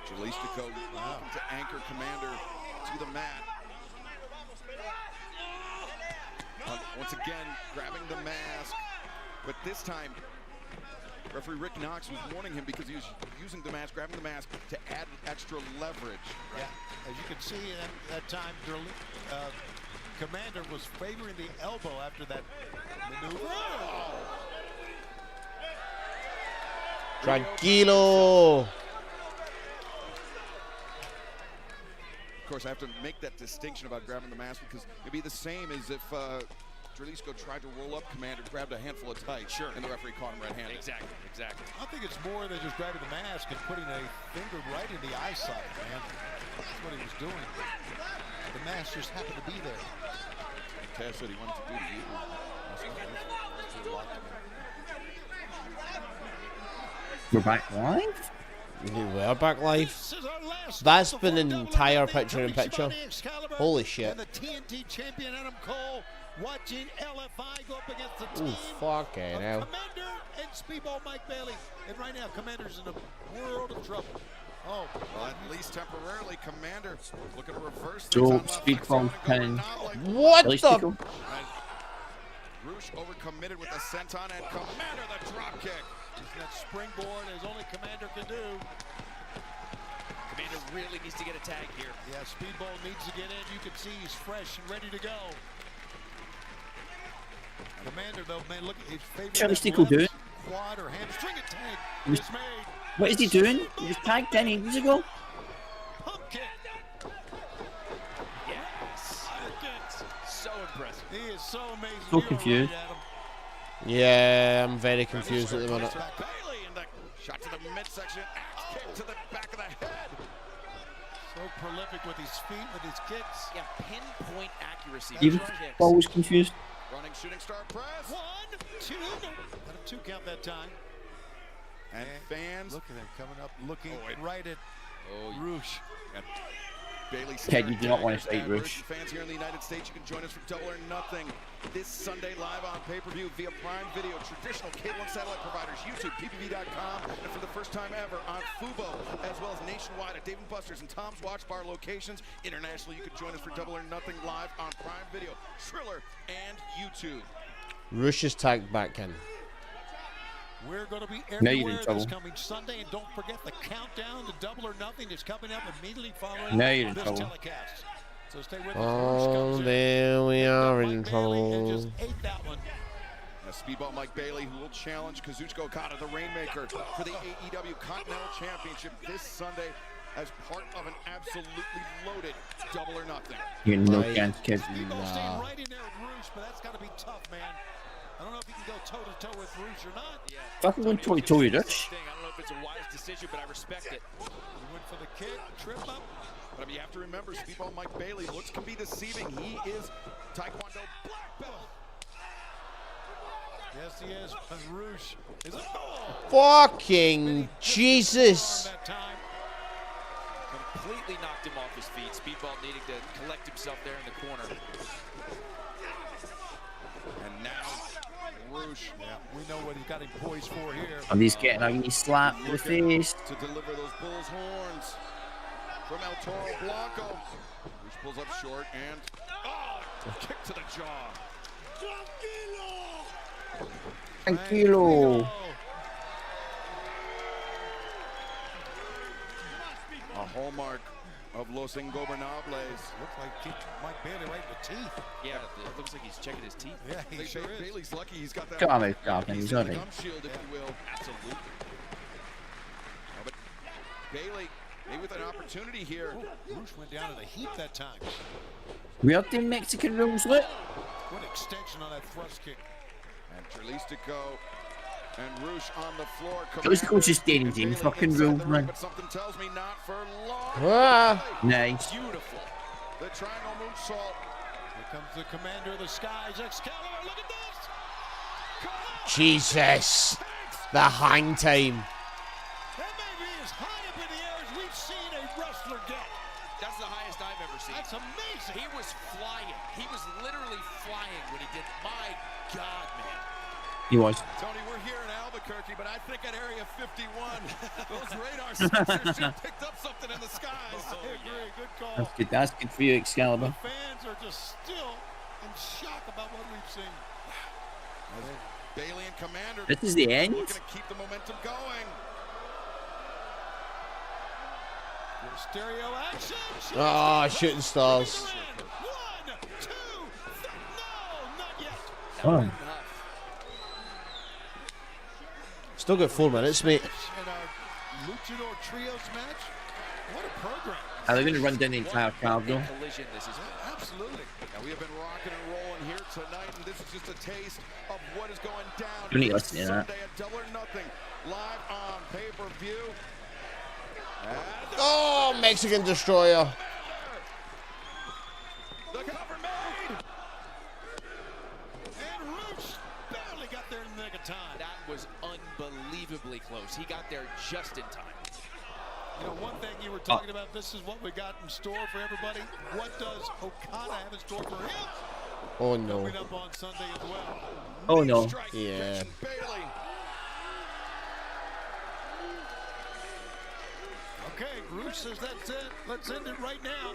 Jalisco looking to anchor Commander to the mat. Once again, grabbing the mask. But this time, referee Rick Knox was warning him because he was using the mask, grabbing the mask to add extra leverage. Yeah, as you can see at that time, Commander was favoring the elbow after that maneuver. Tranquilo. Of course, I have to make that distinction about grabbing the mask because it'd be the same as if Jalisco tried to roll up Commander, grabbed a handful of tights, and the referee caught him red-handed. Exactly. I think it's more than just grabbing the mask and putting a finger right in the eye socket, man. That's what he was doing. The mask just happened to be there. Taz said he wanted to do to you. We're back live? We're back live. That's been an entire picture-in-picture. Holy shit. And the TNT champion Adam Cole watching LFI go up against the Ooh, team fucking of hell. Commander and Speedball Mike Bailey. And right now, Commander's in a world of trouble. Oh, well, at least temporarily, Commander looking to reverse So, things on left. Speedball can. What the? Roosh overcommitted with a senton and Commander the drop kick. That springboard as only Commander can do. Commander really needs to get a tag here. Yeah, Speedball needs to get in. You can see he's fresh and ready to go. Commander, though, man, look, his favorite Jalisco do it. quad or hamstring attack is made. What is he doing? He was tagged 10 ages ago. Yes. So impressive. He is so amazing. So confused. Yeah, I'm very confused at the minute. Bailey in the shot to the midsection, axe kick to the back of the head. So prolific with his feet, with his kicks. Yeah, pinpoint accuracy. Even always confused. Running shooting star press. 1, 2. Got a 2 count that time. And fans. Look at him coming up, looking right at Roosh. And Bailey Ted, you do not want to fight Roosh. Fans here in the United States, you can join us for Double or Nothing this Sunday live on pay-per-view via Prime Video, traditional cable and satellite providers, YouTube, PPV.com, and for the first time ever on Fubo, as well as nationwide at Dave & Buster's and Tom's Watch Bar locations. Internationally, you can join us for Double or Nothing live on Prime Video, Triller, and YouTube. Roosh is tagged back in. We're going to be Now you're in everywhere trouble. this coming Sunday, and don't forget the countdown to Double or Nothing is coming up immediately following Now you're in this trouble. telecast. So stay with us. Oh, there we are in trouble. Just ate that one. Now Speedball Mike Bailey, who will challenge Kazuchika Okada, the Rainmaker, for the AEW Continental Championship this Sunday as part of an absolutely loaded Double or Nothing. You're no chance, kid. Speedball staying right in there with Roosh, but that's got to be tough, man. I don't know if he can go toe-to-toe with Roosh or not. Yeah. Fucking going toe-to-toe with Roosh. I don't know if it's a wise decision, but I respect it. He went for the kick, trip up. But I mean, you have to remember, Speedball Mike Bailey, looks can be deceiving. He is Taekwondo black belt. Yes, he is. And Roosh is a Fucking Jesus. that time. Completely knocked him off his feet. Speedball needing to collect himself there in the corner. And now Roosh, We know what he's got him poised for here. And he's getting a wee slap to the face. to deliver those bull's horns from El Toro Blanco. Roosh pulls up short and kick to the jaw. Tranquilo. A hallmark of Los Ingobernables. Looks like he kicked Mike Bailey right in the teeth. Yeah, it looks like he's checking his teeth. Yeah, he sure is. Bailey's lucky he's got that. Come on, Calvin, he's alright. Gum shield, if you will. Absolutely. But Bailey, maybe with an opportunity here. Roosh went down to the heat that time. Weird the Mexican rules look. What extension on that thrust kick. And Trelistico and Roosh on the floor. Those coaches just staying in the fucking rules, man. But something tells me not for long. Nice. Beautiful. The triangle moonsault. Here comes the commander of the skies, Excalibur. Look at this. Jesus. The hang time. That may be as high up in the air as we've seen a wrestler get. That's the highest I've ever seen. That's amazing. He was flying. He was literally flying when he did. My God, man. He was. Tony, we're here in Albuquerque, but I think at Area 51, those radar sensors just picked up something in the skies. I agree. Good call. That's good. That's good for you, Excalibur. The fans are just still in shock about what we've seen. Bailey and Commander. This is the end? Looking to keep the momentum going. Stereo action. Ah, shooting stars. 1, 2, no, not yet. Oh. Still got 4 minutes, mate. In our Luchador Trios match. What a program. Are they going to run down the entire card, though? Collision, this is Absolutely. Now we have been rocking and rolling here tonight, and this is just a taste of what is going down. You need to listen to that. Sunday at Double or Nothing, live on pay-per-view. Oh, Mexican Destroyer. The cover made. And Roosh barely got there in the nick of time. That was unbelievably close. He got there just in time. You know, one thing you were talking about, this is what we got in store for everybody. What does Okada have in store for him? Oh, no. Coming up on Sunday as well. Oh, no. Yeah. Bailey. Okay, Roosh says that's it. Let's end it right now.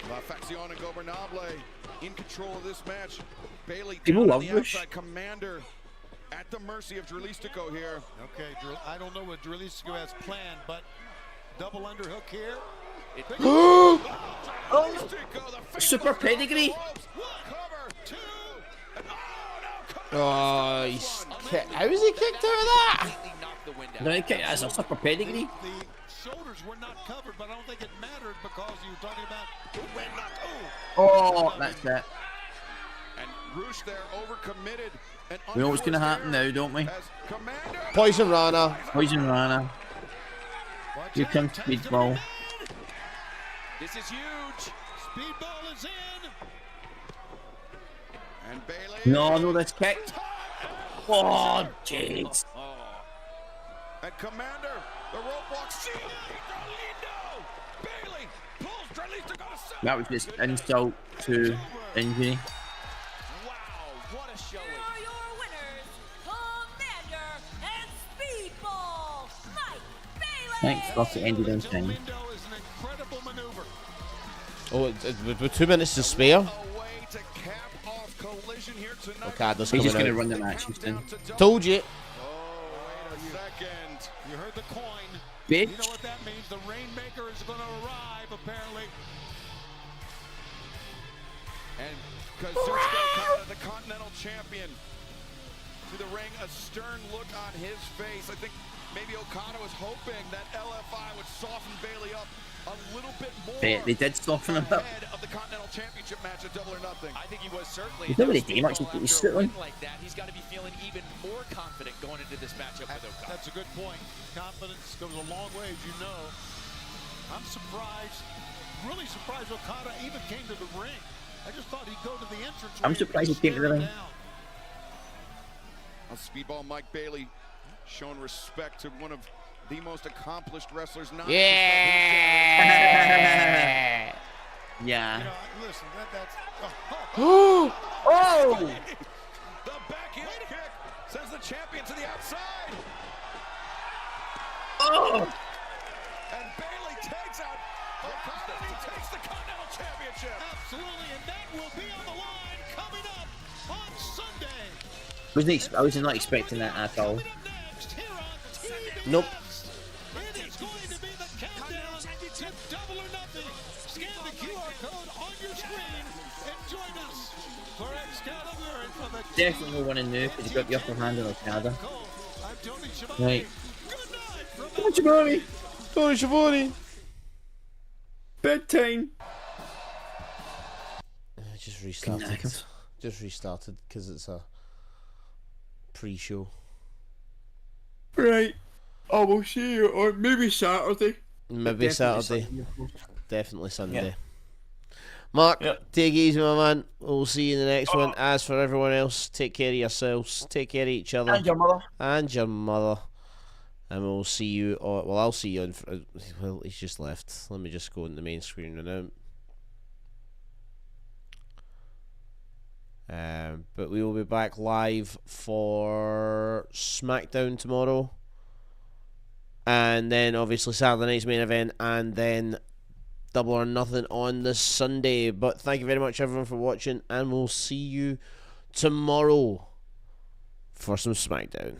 La Facción and Gobernable in control of this match. Bailey People down love on the Roosh. outside. Commander at the mercy of Dralistico here. Okay, I don't know what Dralistico has planned, but double underhook here. Super pedigree. Cover, 2. Oh, he's How was he kicked out of that? No, he kicked as a super pedigree. The shoulders were not covered, but I don't think it mattered because you were talking about when not. Oh, that's it. And Roosh there overcommitted. And We know what's going to happen now, don't we? Poison Rana. Poison Rana. Here comes Speedball. This is huge. Speedball is in. And Bailey. No, this kick. Oh, jeez. And Commander, the rope walk. Bailey pulls Dralista. That was just insult to injury. What a showing. Here are your winners, Commander and Speedball, Mike Bailey. Thanks, got it ended in time. Oh, with 2 minutes to spare. Okay, this He's just going to out. run the match instead. Told you. You heard the coin. Bitch. You know what that means? The Rainmaker is going to arrive, apparently. And Kazuchika, the Continental Champion, to the ring, a stern look on his face. I think maybe Okada was hoping that LFI would soften Bailey up a little bit more. They did soften him up. Ahead of the Continental Championship match at Double or Nothing. I think he was certainly. He's not really damn much. He's sitting. Like that, he's got to be feeling even more confident going into this matchup with Okada. That's a good point. Confidence goes a long way, as you know. I'm surprised, really surprised Okada even came to the ring. I just thought he'd go to the entrance. I'm surprised he came to the ring. Speedball Mike Bailey showing respect to one of the most accomplished wrestlers. Not Yeah. Yeah. You know, listen, that's. Oh! The back heel kick sends the champion to the outside. Oh! And Bailey takes out Okada. He takes the Continental Championship. Absolutely, and that will be on the line coming up on Sunday. I was not expecting that at all. Nope. It is going to be the countdown to Double or Nothing. Scan the QR code on your screen and join us for Excalibur and for the Definitely no one in new because you got the upper hand on Okada. I'm Tony Schiavone. Right. Tony Schiavone. Tony Schiavone. Bedtime. Just restarted. Just restarted because it's a pre-show. Right. I will see you on maybe Saturday. Maybe Definitely Saturday. Sunday. Definitely Sunday. Yeah. Mark, take it easy, my man. We'll see you in the next one. As for everyone else, take care of yourselves. Take care of each other. And your mother. And your mother. And we'll see you. Well, I'll see you on. Well, he's just left. Let me just go on the main screen right now. But we will be back live for SmackDown tomorrow. And then obviously Saturday night's main event. And then Double or Nothing on this Sunday. But thank you very much everyone for watching. And we'll see you tomorrow for some SmackDown.